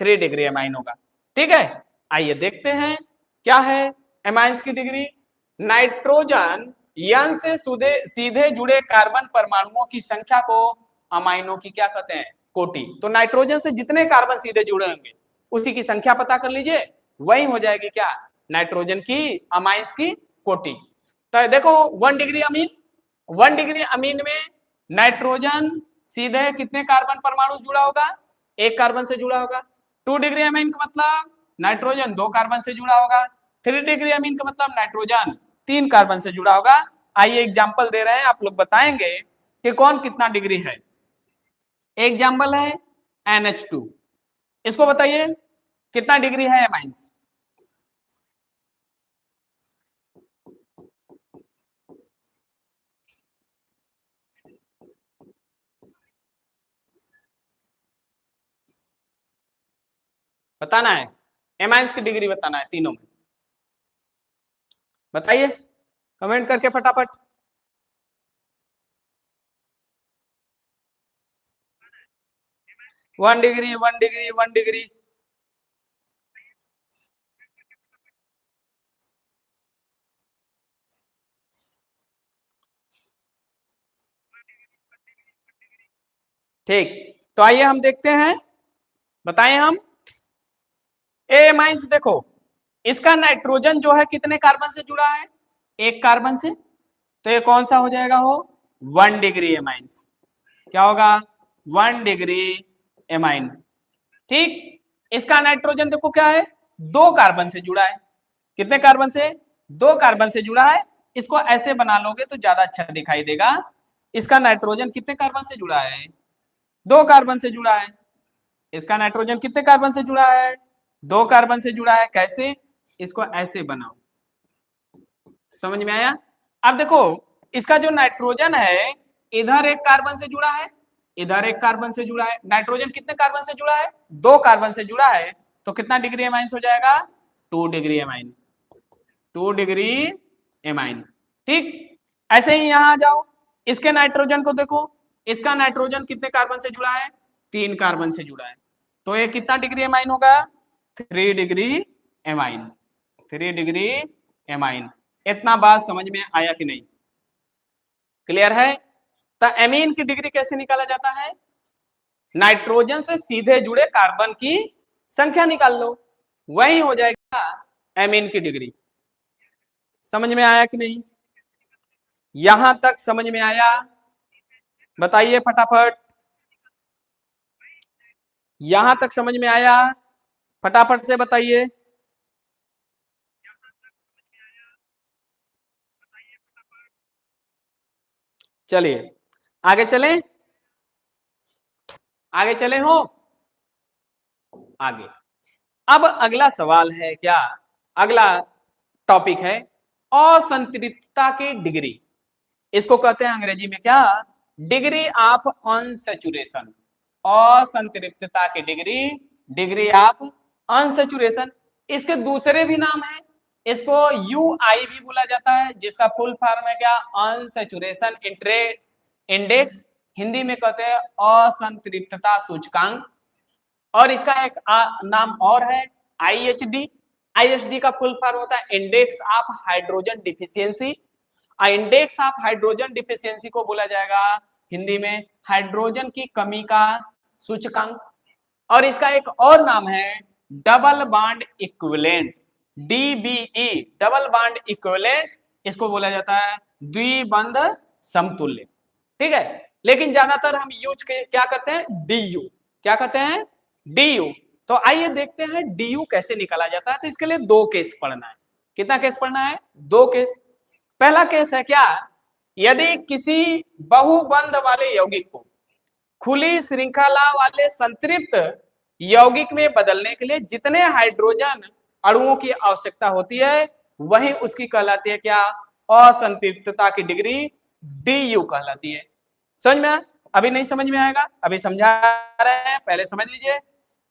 3 डिग्री एमाइन होगा। ठीक है, आइए देखते हैं क्या है एमाइंस की डिग्री। नाइट्रोजन यन से सीधे जुड़े कार्बन परमाणुओं की संख्या को अमाइनों की क्या कहते हैं? कोटि। तो नाइट्रोजन से जितने कार्बन सीधे जुड़े होंगे उसी की संख्या पता कर लीजिए, वही हो जाएगी क्या? नाइट्रोजन की अमाइंस की कोटि। तो देखो 1 डिग्री अमीन, 1 डिग्री अमीन में नाइट्रोजन सीधे कितने कार्बन परमाणु जुड़ा होगा? एक कार्बन से जुड़ा होगा। 2 डिग्री अमीन का मतलब नाइट्रोजन 2 कार्बन से जुड़ा होगा। 3 डिग्री अमीन का मतलब नाइट्रोजन 3 कार्बन से जुड़ा होगा। आइए एग्जाम्पल दे रहे हैं, आप लोग बताएंगे कि कौन कितना डिग्री है। एग्जाम्पल है NH2, इसको बताइए कितना डिग्री है एमाइंस? बताना है, एमाइंस की डिग्री बताना है तीनों में। बताइए कमेंट करके फटाफट। One degree, one degree, one degree. ठीक, तो आइए हम देखते हैं, बताएं हम। एमाइंस देखो, इसका नाइट्रोजन जो है कितने कार्बन से जुड़ा है, एक कार्बन से, तो ये कौन सा हो जाएगा, हो 1 डिग्री एमाइंस। क्या होगा, 1 डिग्री एमाइन। ठीक, इसका नाइट्रोजन देखो क्या है, 2 कार्बन से जुड़ा है। कितने कार्बन से, 2 कार्बन से जुड़ा है। इसको ऐसे बना लोगे तो ज्यादा अच्छा दिखाई देगा। इसका नाइट्रोजन कितने कार्बन से जुड़ा है, 2 कार्बन से जुड़ा है। इसका नाइट्रोजन कितने कार्बन से जुड़ा है, 2 कार्बन से जुड़ा है। कैसे, इसको ऐसे बनाओ, समझ में आया। अब देखो, इसका जो नाइट्रोजन है, इधर एक कार्बन से जुड़ा है, इधर एक कार्बन से जुड़ा है। नाइट्रोजन कितने कार्बन से जुड़ा है, 2 कार्बन से जुड़ा है। तो कितना डिग्री एमाइंस हो जाएगा, 2 डिग्री एमाइन, 2 डिग्री एमाइन। ठीक, ऐसे ही यहां आ जाओ, इसके नाइट्रोजन को देखो, इसका नाइट्रोजन कितने कार्बन से जुड़ा है, 3 कार्बन से जुड़ा है। तो ये कितना डिग्री एमाइन होगा, 3 डिग्री एमाइन, 3 डिग्री एमाइन। इतना बात समझ में आया कि नहीं, क्लियर है। तो एमीन की डिग्री कैसे निकाला जाता है, नाइट्रोजन से सीधे जुड़े कार्बन की संख्या निकाल लो, वही हो जाएगा एमीन की डिग्री। समझ में आया कि नहीं, यहां तक समझ में आया, बताइए फटाफट। यहां तक समझ में आया, फटाफट से बताइए। चलिए आगे चलें, आगे चले हो, आगे। अब अगला सवाल है क्या, अगला टॉपिक है असंतृप्तता की डिग्री। इसको कहते हैं अंग्रेजी में क्या, डिग्री ऑफ अनसैचुरेशन। असंतृप्तता की डिग्री, डिग्री ऑफ अनसैचुरेशन। इसके दूसरे भी नाम है, इसको यूआई भी बोला जाता है, जिसका फुल फॉर्म है क्या, अनसैचुरेशन इंडेक्स। हिंदी में कहते हैं असंतृप्तता सूचकांक। और इसका एक नाम और है आईएचडी। आईएचडी का फुल फॉर्म होता है index of hydrogen deficiency. Index of hydrogen deficiency को बोला जाएगा हिंदी में हाइड्रोजन की कमी का सूचकांक। और इसका एक और नाम है double bond equivalent, DBE, double bond equivalent. इसको बोला जाता है द्विबंध समतुल्य। ठीक है, लेकिन ज्यादातर हम यूज क्या करते हैं, डीयू। क्या कहते हैं, डीयू। तो आइए देखते हैं डीयू कैसे निकाला जाता है। तो इसके लिए 2 केस पढ़ना है। कितना केस पढ़ना है, 2 केस। पहला केस है क्या, यदि किसी बहुबंध वाले यौगिक को खुली श्रृंखला वाले संतृप्त यौगिक में बदलने के लिए जितने हाइड्रोजन अणुओं की आवश्यकता होती है, वही उसकी कहलाती है क्या, असंतृप्तता की डिग्री, डीयू कहलाती है। समझ में, अभी नहीं समझ में आएगा, अभी समझा रहे हैं, पहले समझ लीजिए।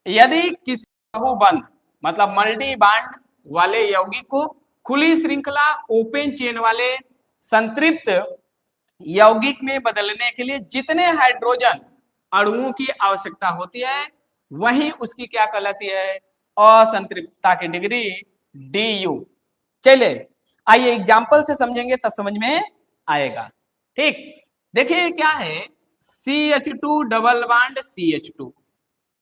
यदि किसी बहुबंध मतलब मल्टी बॉन्ड वाले यौगिक को खुली श्रृंखला ओपन चेन वाले संतृप्त यौगिक में बदलने के लिए जितने हाइड्रोजन अणुओं की आवश्यकता होती है, वही उसकी क्या कहलाती है, असंतृप्तता की डिग्री, डीयू। चलिए आइए एग्जाम्पल से समझेंगे तब समझ में आएगा। ठीक, देखिए क्या है, CH2 डबल बॉन्ड CH2।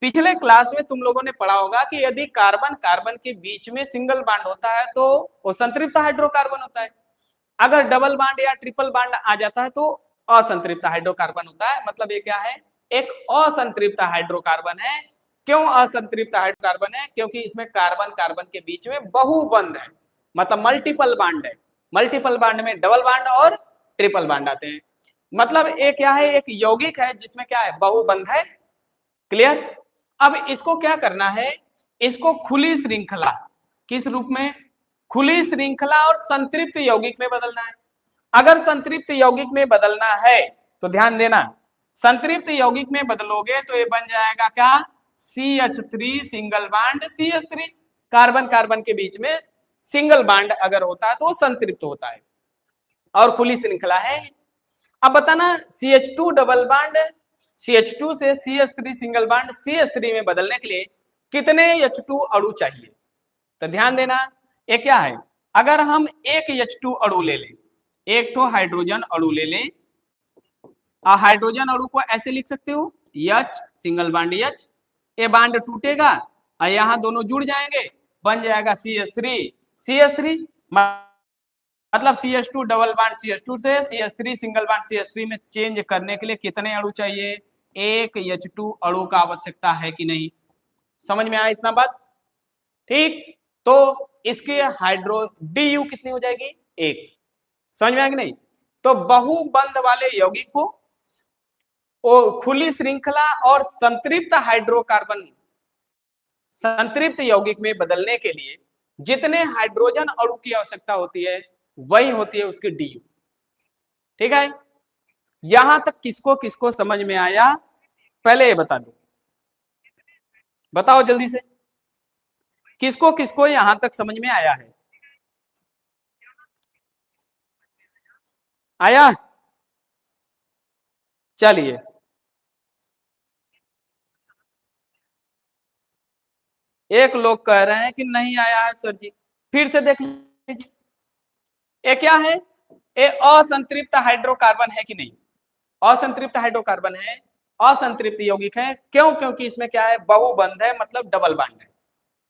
पिछले क्लास में तुम लोगों ने पढ़ा होगा कि यदि कार्बन कार्बन के बीच में सिंगल बॉन्ड होता है तो वो संतृप्त हाइड्रोकार्बन होता है। अगर डबल बॉन्ड या ट्रिपल बॉन्ड आ जाता है तो असंतृप्त हाइड्रोकार्बन होता है। मतलब ये क्या है, एक असंतृप्त हाइड्रोकार्बन है। क्यों असंतृप्त हाइड्रोकार्बन है, क्योंकि इसमें कार्बन कार्बन के बीच में बहुबंध है, मतलब मल्टीपल बॉन्ड है। मल्टीपल बॉन्ड में डबल बॉन्ड और ट्रिपल बॉन्ड आते हैं। मतलब ये क्या है, एक यौगिक है जिसमें क्या है, बहुबंध है। क्लियर। अब इसको क्या करना है, इसको खुली श्रृंखला, किस रूप में, खुली श्रृंखला और संतृप्त यौगिक में बदलना है। अगर संतृप्त यौगिक में बदलना है तो ध्यान देना, संतृप्त यौगिक में बदलोगे तो ये बन जाएगा क्या, CH3 single bond CH3, carbon carbon के बीच में सिंगल बांड अगर होता है तो वो संतृप्त होता है और खुली श्रृंखला है। अब बताना CH2 डबल बांड CH2 से CH3 सिंगल बांड CH3 में बदलने के लिए कितने H2 अणु चाहिए। तो ध्यान देना ये क्या है, अगर हम एक H2 अणु ले लें, एक तो हाइड्रोजन अणु ले लें, हाइड्रोजन अणु को ऐसे लिख सकते हो H सिंगल बांड H, ये बांड टूटेगा और यहाँ दोनों जुड़ जाएंगे, बन जाएगा CH3 मतलब CH2 डबल बांड CH2 से CH3 सिंगल बांड CH3 में चेंज करने के लिए कितने अणु चाहिए, एक H2 अणु का आवश्यकता है कि नहीं। समझ में आया इतना बात, ठीक। तो इसके हाइड्रो DU कितनी हो जाएगी, एक। समझ में आया कि नहीं। तो बहुबंध वाले यौगिक को खुली श्रृंखला और संतृप्त हाइड्रोकार्बन संतृप्त यौगिक में बदलने के लिए जितने हाइड्रोजन अणु की आवश्यकता होती है वही होती है उसकी DU। ठीक है, यहां तक किसको किसको समझ में आया, पहले ये बता दो, बताओ जल्दी से, किसको किसको यहां तक समझ में आया है, आया। चलिए एक लोग कह रहे हैं कि नहीं आया है सर जी, फिर से देख लीजिए। ये क्या है, ये असंतृप्त हाइड्रोकार्बन है कि नहीं, असंतृप्त हाइड्रोकार्बन है, असंतृप्त यौगिक है। क्यों, क्योंकि इसमें क्या है, बहुबंध है, मतलब डबल बांड है,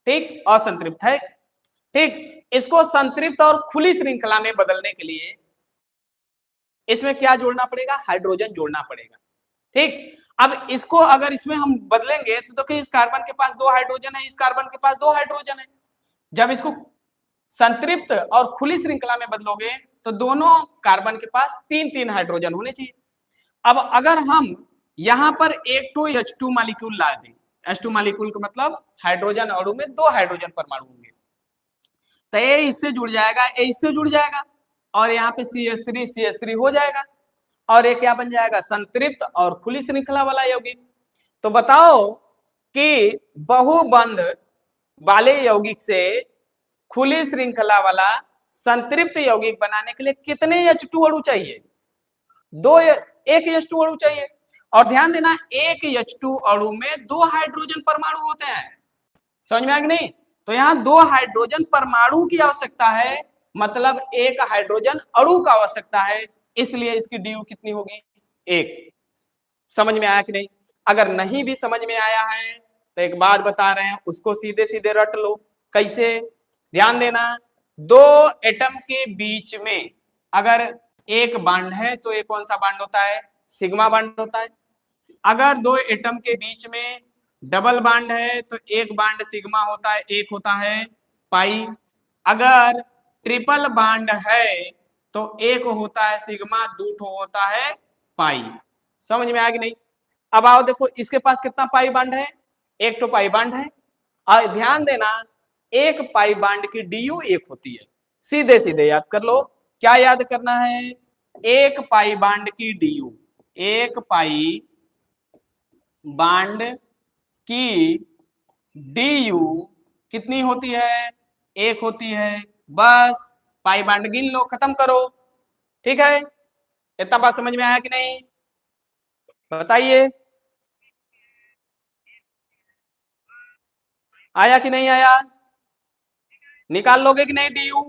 ठीक, असंतृप्त है। ठीक, इसको संतृप्त और खुली श्रृंखला में बदलने के लिए इसमें क्या जोड़ना पड़ेगा, हाइड्रोजन जोड़ना पड़ेगा। ठीक, अब इसको अगर इसमें हम बदलेंगे तो देखिए इस कार्बन के पास 2 हाइड्रोजन है, इस कार्बन के पास 2 हाइड्रोजन है। जब इसको संतृप्त और खुली श्रृंखला में बदलोगे तो दोनों कार्बन के पास 3-3 हाइड्रोजन होने चाहिए। अब अगर हम यहां पर एक तो H2 मॉलिक्यूल ला दें, H2 मॉलिक्यूल का मतलब हाइड्रोजन अणु में 2 हाइड्रोजन परमाणु होंगे, तो ये इससे जुड़ जाएगा, ये इससे जुड़ जाएगा और यहाँ पे CH3 हो जाएगा और ये क्या बन जाएगा, संतृप्त और खुली श्रृंखला वाला यौगिक। तो बताओ कि बहुबंध वाले यौगिक से खुली श्रृंखला वाला संतृप्त यौगिक बनाने के लिए कितने H2 अणु चाहिए, एक H2 अणु चाहिए। और ध्यान देना एक H2 अणु में 2 हाइड्रोजन परमाणु होते हैं, समझ में आ गया नहीं। तो यहाँ 2 हाइड्रोजन परमाणु की आवश्यकता है, मतलब एक हाइड्रोजन अणु का आवश्यकता है, इसलिए इसकी DU कितनी होगी, एक। समझ में आया कि नहीं। अगर नहीं भी समझ में आया है तो एक बात बता रहे हैं, उसको सीधे सीधे रट लो। कैसे, ध्यान देना, 2 एटम के बीच में अगर एक बांड है तो एक कौन सा बांड होता है, सिग्मा बांड होता है। अगर 2 एटम के बीच में डबल बांड है तो एक बांड सिग्मा होता है, एक होता है पाई। अगर ट्रिपल बांड है तो एक होता है सिग्मा, 2 होता है पाई। समझ में आ गई नहीं। अब आओ देखो इसके पास कितना पाई बांड है, एक तो पाई बांड है। और ध्यान देना एक पाई बांड की DU एक होती है, सीधे सीधे याद कर लो। क्या याद करना है, एक पाई बांड की DU, एक पाई बांड की DU कितनी होती है, एक होती है। बस पाई बांड गिन लो, खत्म करो। ठीक है, इतना बात समझ में आया कि नहीं, बताइए, आया कि नहीं आया, निकाल लोगे कि नहीं DU।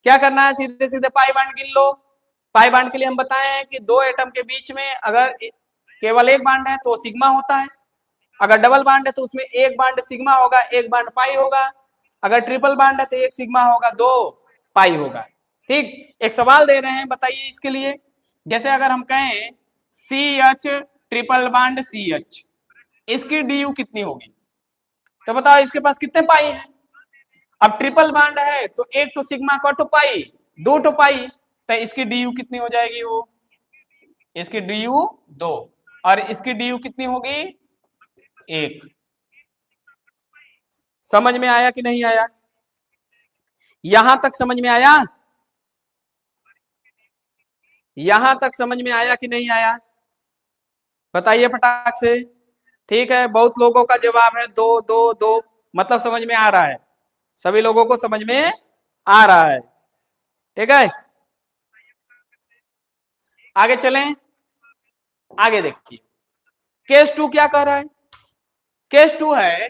क्या करना है, सीधे सीधे पाई बांड गिन लो। पाई बांड के लिए हम बताए हैं कि 2 एटम के बीच में अगर केवल एक बांड है तो सिग्मा होता है, अगर डबल बांड है तो उसमें एक बांड सिग्मा होगा, एक बांड पाई होगा। अगर ट्रिपल बांड है तो एक सिग्मा होगा, 2 पाई होगा। ठीक, एक सवाल दे रहे हैं, बताइए इसके लिए। जैसे अगर हम कहें CH ट्रिपल बांड CH, इसकी DU कितनी होगी, तो बताओ इसके पास कितने पाई है। अब ट्रिपल बांड है तो एक तो सिग्मा का टू पाई, 2 पाई, तो इसकी DU कितनी हो जाएगी, वो इसकी DU 2 और इसकी DU कितनी होगी, 1। समझ में आया कि नहीं आया, यहां तक समझ में आया, यहां तक समझ में आया कि नहीं आया, बताइए फटाक से। ठीक है, बहुत लोगों का जवाब है दो दो दो, मतलब समझ में आ रहा है, सभी लोगों को समझ में आ रहा है। ठीक है, आगे चलें। आगे देखिए, केस 2 क्या कह रहा है। केस 2 है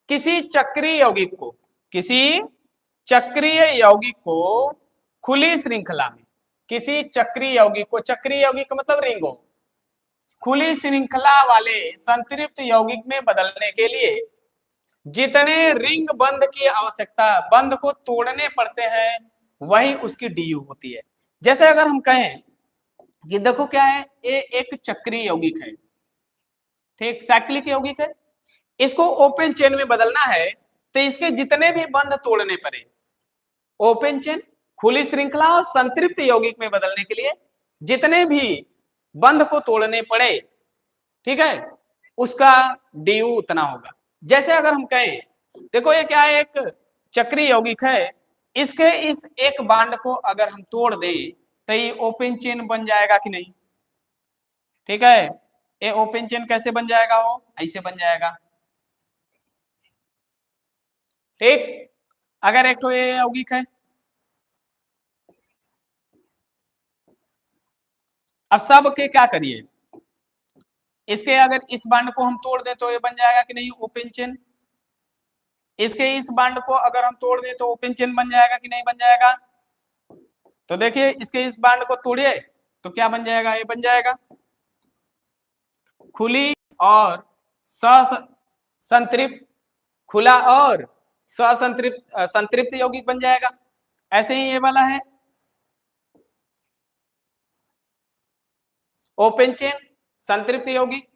किसी चक्रीय यौगिक को, किसी चक्रीय यौगिक को खुली श्रृंखला में, किसी चक्रीय यौगिक को, चक्रीय यौगिक का मतलब रिंग हो, खुली श्रृंखला वाले संतृप्त यौगिक में बदलने के लिए जितने रिंग बंध की आवश्यकता, बंध को तोड़ने पड़ते हैं, वही उसकी डीयू होती है। जैसे अगर हम कहें कि देखो क्या है, ये एक चक्रीय यौगिक है, ठीक, साइक्लिक यौगिक है, इसको ओपन चेन में बदलना है तो इसके जितने भी बंध तोड़ने पड़े, ओपन चेन, खुली श्रृंखला और संतृप्त यौगिक में बदलने के लिए जितने भी बंध को तोड़ने पड़े, ठीक है, उसका डीयू उतना होगा। जैसे अगर हम कहें देखो ये क्या है, एक चक्रीय यौगिक है, इसके इस एक बांड को अगर हम तोड़ दें तो ये ओपन चेन बन जाएगा कि नहीं। ठीक है, ये ओपन चेन कैसे बन जाएगा, वो ऐसे बन जाएगा। ठीक, अगर एक तो ये यौगिक है, अब सब के क्या करिए, इसके अगर इस बांड को हम तोड़ दें तो ये बन जाएगा कि नहीं ओपन चेन, इसके इस बांड को अगर हम तोड़ दें तो ओपन चेन बन जाएगा कि नहीं बन जाएगा। तो देखिए इसके इस बांड को तोड़िए तो क्या बन जाएगा, ये बन जाएगा खुली और संतृप्त, खुला और संतृप्त, संतृप्त यौगिक बन जाएगा। ऐसे ही ये वाला है ओपन चेन संतृप्त यौगिक,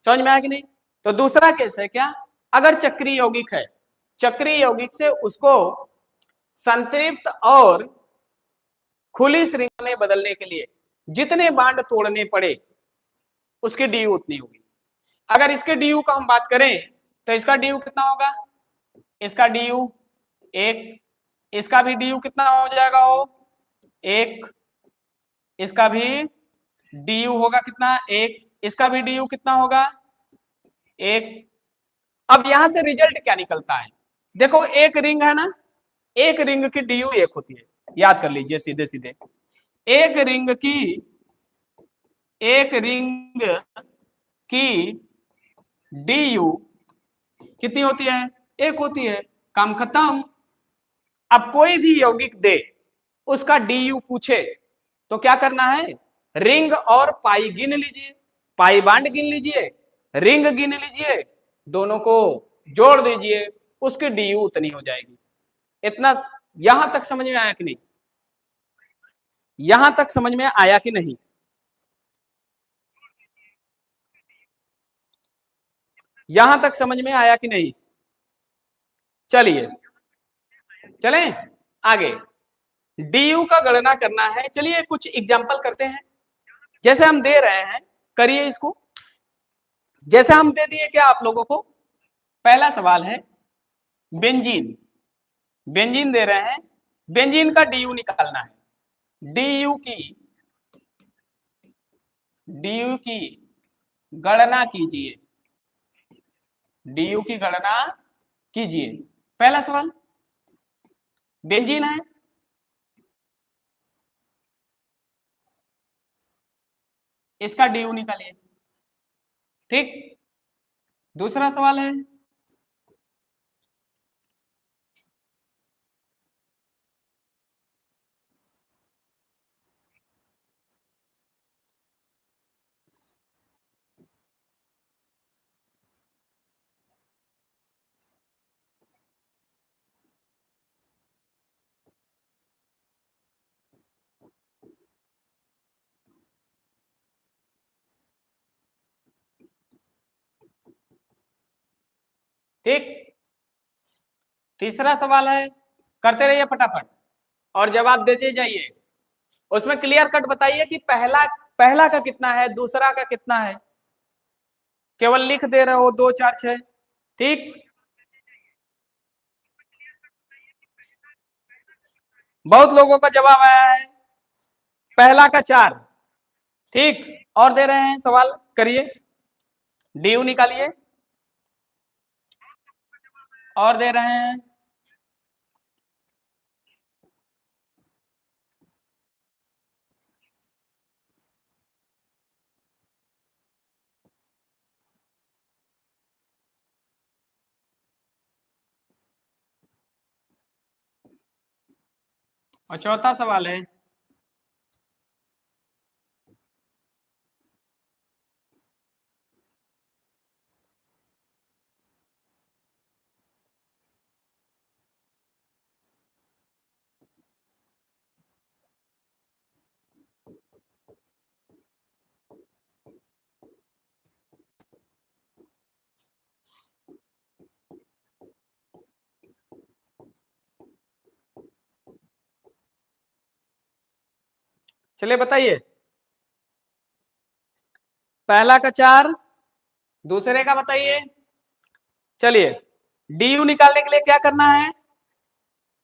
समझ में आया कि नहीं। तो दूसरा केस है क्या, अगर चक्रीय यौगिक है, चक्रीय यौगिक से उसको संतृप्त और खुली श्रृंखला में बदलने के लिए जितने बांड तोड़ने पड़े उसकी डीयू उतनी होगी। अगर इसके डीयू का हम बात करें तो इसका डीयू कितना होगा, इसका डीयू एक, इसका भी डीयू कितना हो जाएगा, वो एक, इसका भी डीयू होगा कितना, एक, इसका भी डीयू कितना होगा, एक। अब यहां से रिजल्ट क्या निकलता है, देखो एक रिंग है ना, एक रिंग की डीयू एक होती है, याद कर लीजिए सीधे सीधे, एक रिंग की, एक रिंग की डीयू कितनी होती है, एक होती है, काम खत्म। अब कोई भी यौगिक दे उसका डीयू पूछे तो क्या करना है, रिंग और पाई गिन लीजिए, पाई बांड गिन लीजिए, रिंग गिन लीजिए, दोनों को जोड़ दीजिए, उसकी डीयू उतनी हो जाएगी। इतना यहां तक समझ में आया कि नहीं, यहां तक समझ में आया कि नहीं, यहां तक समझ में आया कि नहीं। चलिए चलें आगे, डीयू का गणना करना है, चलिए कुछ एग्जांपल करते हैं। जैसे हम दे रहे हैं, करिए इसको, जैसे हम दे दिए क्या आप लोगों को, पहला सवाल है बेंजीन, बेंजीन दे रहे हैं, बेंजीन का डीयू निकालना है, डीयू की गणना कीजिए, डीयू की गणना कीजिए। पहला सवाल बेंजीन है, इसका डीयू निकालिए। ठीक, दूसरा सवाल है ठीक, तीसरा सवाल है, करते रहिए फटाफट और जवाब देते जाइए, उसमें क्लियर कट बताइए कि पहला पहला का कितना है, दूसरा का कितना है, केवल लिख दे रहे हो 2 4 6। ठीक, बहुत लोगों का जवाब आया है पहला का 4। ठीक, और दे रहे हैं सवाल, करिए, डी यू निकालिए, और दे रहे हैं और चौथा सवाल है चलिए बताइए, पहला का 4, दूसरे का बताइए। चलिए डी यू निकालने के लिए क्या करना है,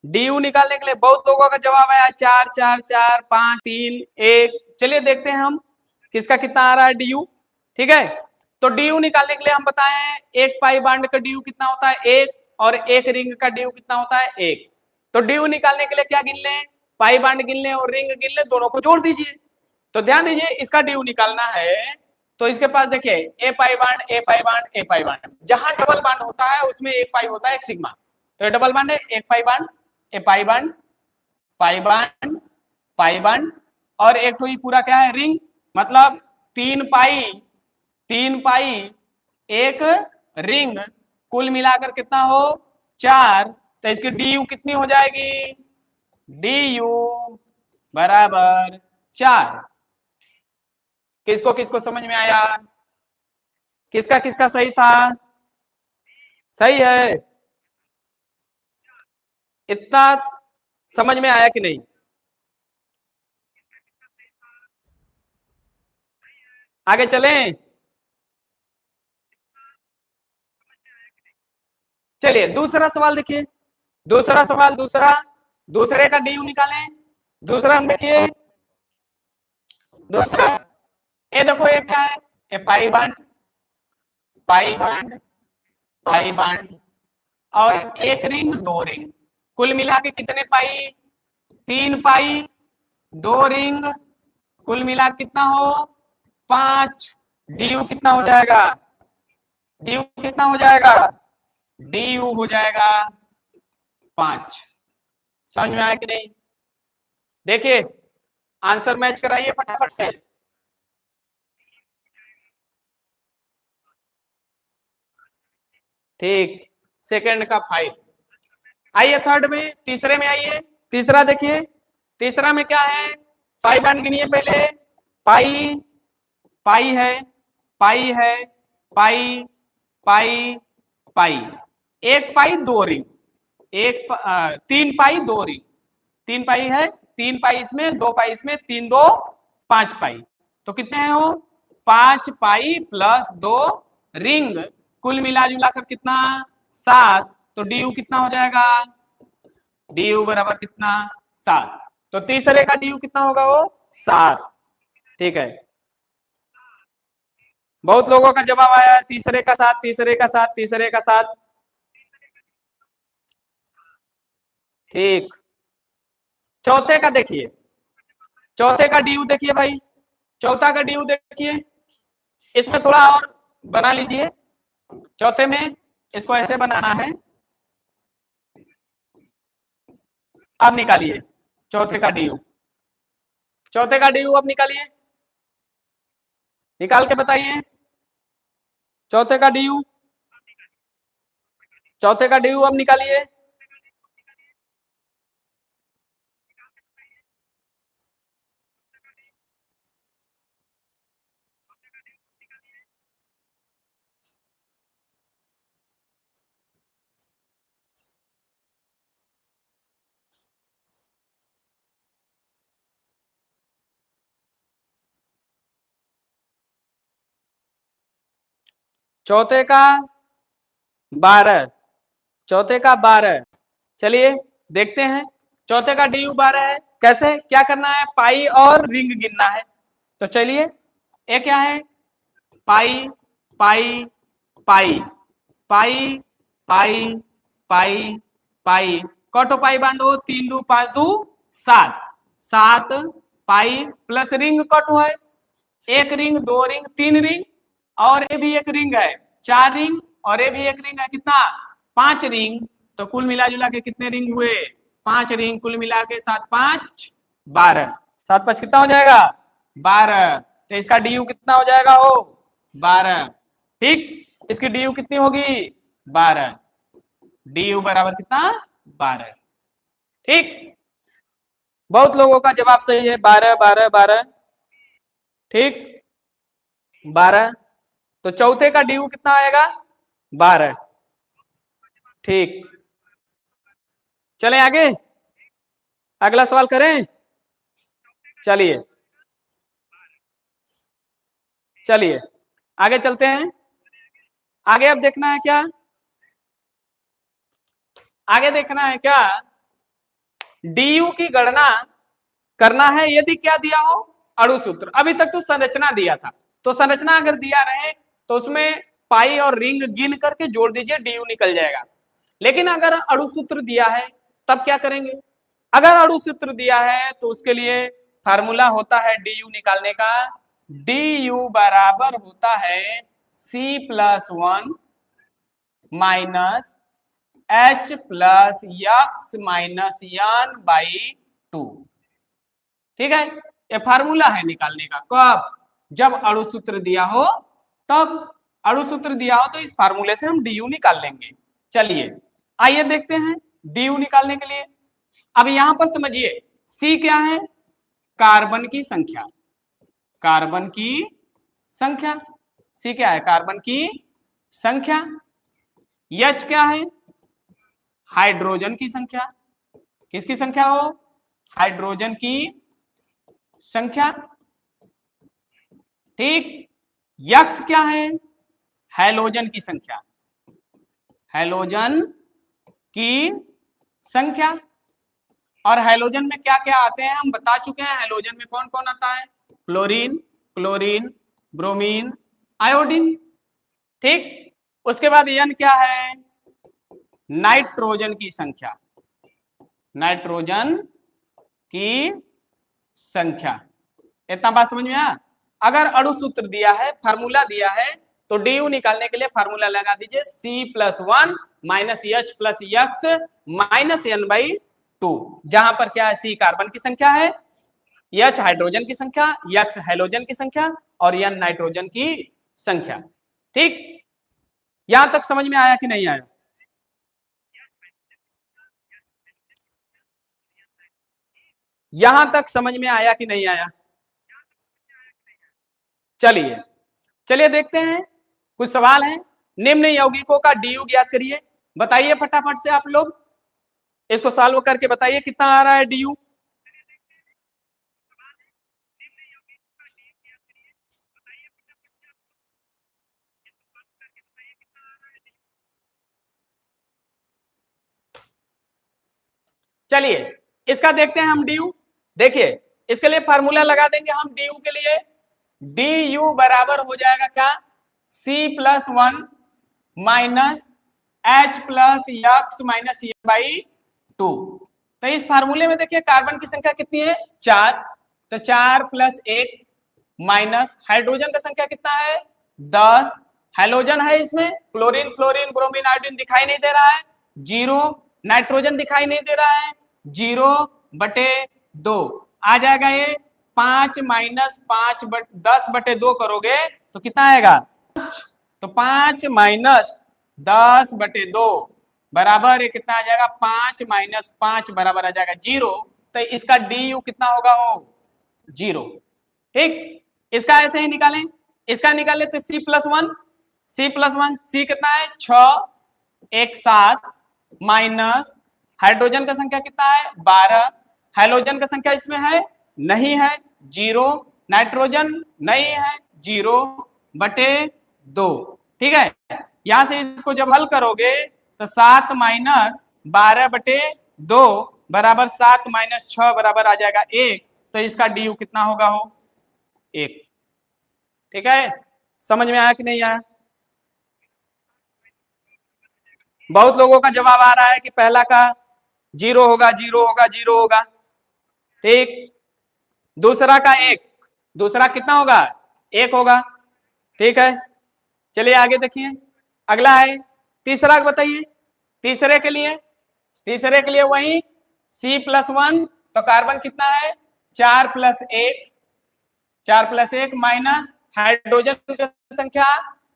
डी यू निकालने के लिए बहुत लोगों का जवाब आया 4 4 4 5 3 1। चलिए देखते हैं हम किसका कितना आ रहा है डी यू। ठीक है, तो डी यू निकालने के लिए हम बताएं एक पाई बांड का डी यू कितना होता है 1, और एक रिंग का डी यू कितना होता है 1। तो डी यू निकालने के लिए क्या गिन लें, पाई बांड गिन लें और रिंग गिन लें, दोनों को जोड़ दीजिए। तो ध्यान दीजिए इसका डी यू निकालना है, तो इसके पास देखिए ए pi bond a pi bond a pi bond, जहां डबल बांड होता है उसमें एक पाई होता है एक सिग्मा। तो ये डबल बांड है, एक pi bond a pi bond pi bond pi bond, और एक तो ये पूरा क्या है रिंग, मतलब 3 पाई एक रिंग, कुल मिलाकर कितना हो 4। तो इसकी डी यू कितनी हो जाएगी, डी यू बराबर 4। किसको किसको समझ में आया, किसका किसका सही था, सही है, इतना समझ में आया कि नहीं। आगे चलें, चलिए दूसरा सवाल देखिए, दूसरा सवाल, दूसरे का डी यू निकालें। दूसरा हम देखिए, दूसरा ये देखो ये क्या है, ये पाई bond pi bond pi bond, और एक रिंग 2 रिंग, कुल मिला के कितने पाई, 3 पाई 2 रिंग, कुल मिला कितना हो 5। डी यू कितना हो जाएगा, डी यू कितना हो जाएगा, डी यू हो जाएगा 5। समझ में आया कि नहीं, देखिए आंसर मैच कराइए फटाफट से। ठीक, सेकंड का 5। आइए थर्ड में, तीसरे में आइए, तीसरा देखिए, तीसरा में क्या है, पाई बांड गिनिए पहले, पाई पाई है पाई है पाई पाई पाई, एक पाई 2 रिंग, 3 पाई 2 रिंग, 3 पाई है, 3 पाई इसमें 2 पाई इसमें, 3 2 5 पाई, तो कितने हैं वो 5 पाई प्लस 2 रिंग, कुल मिला जुलाकर कितना 7। तो डी यू कितना हो जाएगा, डी यू बराबर कितना 7। तो तीसरे का डी यू कितना होगा वो 7। ठीक है, बहुत लोगों का जवाब आया है तीसरे का 7, तीसरे का 7, तीसरे का 7। ठीक, चौथे का देखिए, चौथे का डी यू देखिए भाई, चौथा का डी यू देखिए, इसमें थोड़ा और बना लीजिए, चौथे में इसको ऐसे बनाना है, अब निकालिए चौथे का डी यू, चौथे का डी यू अब निकालिए, निकाल के बताइए चौथे का डी यू, चौथे का डी यू अब निकालिए। चौथे का 12, चौथे का 12, चलिए देखते हैं, चौथे का डी यू 12 है, कैसे क्या करना है, पाई और रिंग गिनना है। तो चलिए ये क्या है, पाई पाई पाई पाई पाई पाई पाई, कटो पाई बांधो, 3 2 5 2 7, 7 पाई प्लस रिंग कटो है, 1 रिंग 2 रिंग 3 रिंग और ये भी 1 रिंग है, 4 रिंग और ये भी 1 रिंग है, कितना 5 रिंग। तो कुल मिला जुला के कितने रिंग हुए, 5 रिंग, कुल मिला के 7 5 12, 7 5 कितना हो जाएगा 12। तो इसका डी कितना हो जाएगा हो 12। ठीक, इसकी डी कितनी होगी 12, डी बराबर कितना 12। ठीक, बहुत लोगों का जवाब सही है 12 12 12। ठीक 12, तो चौथे का डी कितना आएगा 12। ठीक, चलें आगे, अगला सवाल करें। चलिए चलिए आगे चलते हैं। आगे अब देखना है क्या, आगे देखना है क्या, डी की गणना करना है यदि क्या दिया हो अणु सूत्र। अभी तक तो संरचना दिया था, तो संरचना अगर दिया रहे तो उसमें पाई और रिंग गिन करके जोड़ दीजिए, डी निकल जाएगा। लेकिन अगर अणु सूत्र दिया है तब क्या करेंगे, अगर अणु सूत्र दिया है तो उसके लिए फार्मूला होता है डी निकालने का, डी बराबर होता है C+1 minus H plus x minus N by 2। ठीक है, ये फार्मूला है निकालने का, कब जब अणु सूत्र दिया हो तब, अणु सूत्र दिया हो तो इस फार्मूले से हम डी निकाल लेंगे। चलिए आइए देखते हैं डी निकालने के लिए। अब यहां पर समझिए सी क्या है, कार्बन की संख्या, कार्बन की संख्या, सी क्या है कार्बन की संख्या। एच क्या है हाइड्रोजन की संख्या, किसकी संख्या हो हाइड्रोजन की संख्या। ठीक, यक्स क्या है हैलोजन की संख्या, हैलोजन की संख्या। और हैलोजन में क्या क्या आते हैं हम बता चुके हैं, हैलोजन में कौन कौन आता है, फ्लोरीन क्लोरीन ब्रोमीन आयोडीन। ठीक, उसके बाद यन क्या है नाइट्रोजन की संख्या, नाइट्रोजन की संख्या। इतना बात समझ में आया। अगर अणु सूत्र दिया है फार्मूला दिया है तो डी निकालने के लिए फार्मूला लगा दीजिए C+1 minus H plus x minus N by 2, जहां पर क्या है सी कार्बन की संख्या है, एच हाइड्रोजन की संख्या, यक्स हैलोजन की संख्या और एन नाइट्रोजन की संख्या। ठीक, यहां तक समझ में आया कि नहीं आया, यहां तक समझ में आया कि नहीं आया। चलिए चलिए देखते हैं, कुछ सवाल हैं। निम्न यौगिकों का डी ज्ञात करिए, बताइए फटाफट से आप लोग, इसको सॉल्व करके बताइए कितना आ रहा है डी। चलिए इसका देखते हैं हम डी। देखिए इसके लिए फार्मूला लगा देंगे हम डी के लिए, डी बराबर हो जाएगा क्या C+1 minus H plus x minus by 2। तो इस फार्मूले में देखिए कार्बन की संख्या कितनी है 4, तो 4 प्लस 1 माइनस हाइड्रोजन का संख्या कितना है 10, हैलोजन है इसमें क्लोरीन फ्लोरीन ब्रोमीन आयोडीन दिखाई नहीं दे रहा है 0, नाइट्रोजन दिखाई नहीं दे रहा है 0/2 आ जाएगा ये 5 माइनस 10/2 करोगे तो कितना आएगा, तो 5 माइनस 10/2 बराबर ये कितना आ जाएगा 5 माइनस 5 बराबर आ जाएगा 0। तो इसका डी कितना होगा हो 0। ठीक, इसका ऐसे ही निकालें, इसका निकाले तो C+1 C कितना है 6 1 7 माइनस हाइड्रोजन का संख्या कितना है 12, हैलोजन का संख्या इसमें है नहीं है 0, नाइट्रोजन नहीं है 0/2। ठीक है, यहां से इसको जब हल करोगे तो 7 माइनस 12/2 बराबर 7 माइनस 6 बराबर आ जाएगा 1। तो इसका डी कितना होगा हो 1। ठीक है, समझ में आया कि नहीं आया। बहुत लोगों का जवाब आ रहा है कि पहला का 0 होगा, 0 होगा, 0 होगा। ठीक, दूसरा का 1, दूसरा कितना होगा? 1 होगा। ठीक है, चलिए आगे देखिए, अगला है तीसरा, बताइए तीसरे के लिए। तीसरे के लिए वही C+1, तो कार्बन कितना है? 4 + 1, 4 + 1 माइनस हाइड्रोजन की संख्या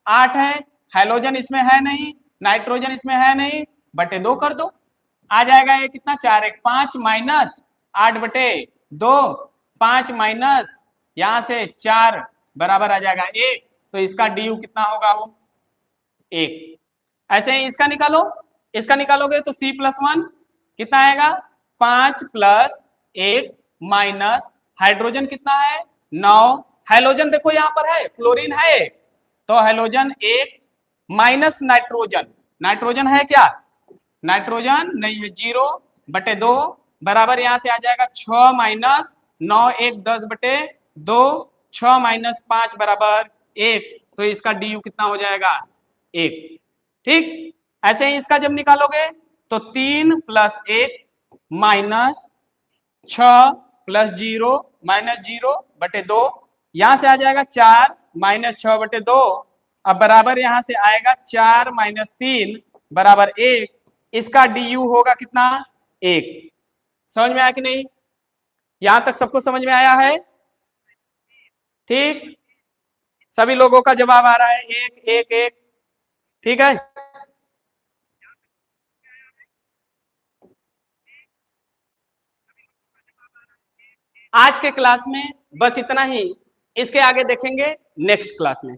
8 है, हाइड्रोजन इसमें है नहीं, नाइट्रोजन इसमें है नहीं, बटे 2 कर दो, आ जाएगा ये कितना? 4 1 5 माइनस 8 बटे 2, 5 माइनस यहां से 4 बराबर आ जाएगा 1, तो इसका डी यू कितना होगा? वो 1। ऐसे ही इसका निकालो, इसका निकालोगे तो C+1 कितना आएगा? 5 + 1 माइनस हाइड्रोजन कितना है? 9, हाइड्रोजन देखो यहां पर है, क्लोरीन है, तो हाइड्रोजन 1 माइनस नाइट्रोजन, नाइट्रोजन है क्या? नाइट्रोजन नहीं है, 0 बटे 2 बराबर यहां से आ जाएगा 6 माइनस 9 1 10 बटे 2, 6 माइनस 5 बराबर 1, तो इसका डी यू कितना हो जाएगा? 1। ठीक, ऐसे ही इसका जब निकालोगे तो 3 + 1 माइनस 6 + 0 माइनस 0 बटे 2, यहां से आ जाएगा 4 माइनस 6 बटे 2, अब बराबर यहां से आएगा 4 माइनस 3 बराबर 1, इसका डी यू होगा कितना? 1। समझ में आया कि नहीं? यहां तक सबको समझ में आया है? ठीक, सभी लोगों का जवाब आ रहा है 1 1 1। ठीक है, आज के क्लास में बस इतना ही, इसके आगे देखेंगे नेक्स्ट क्लास में।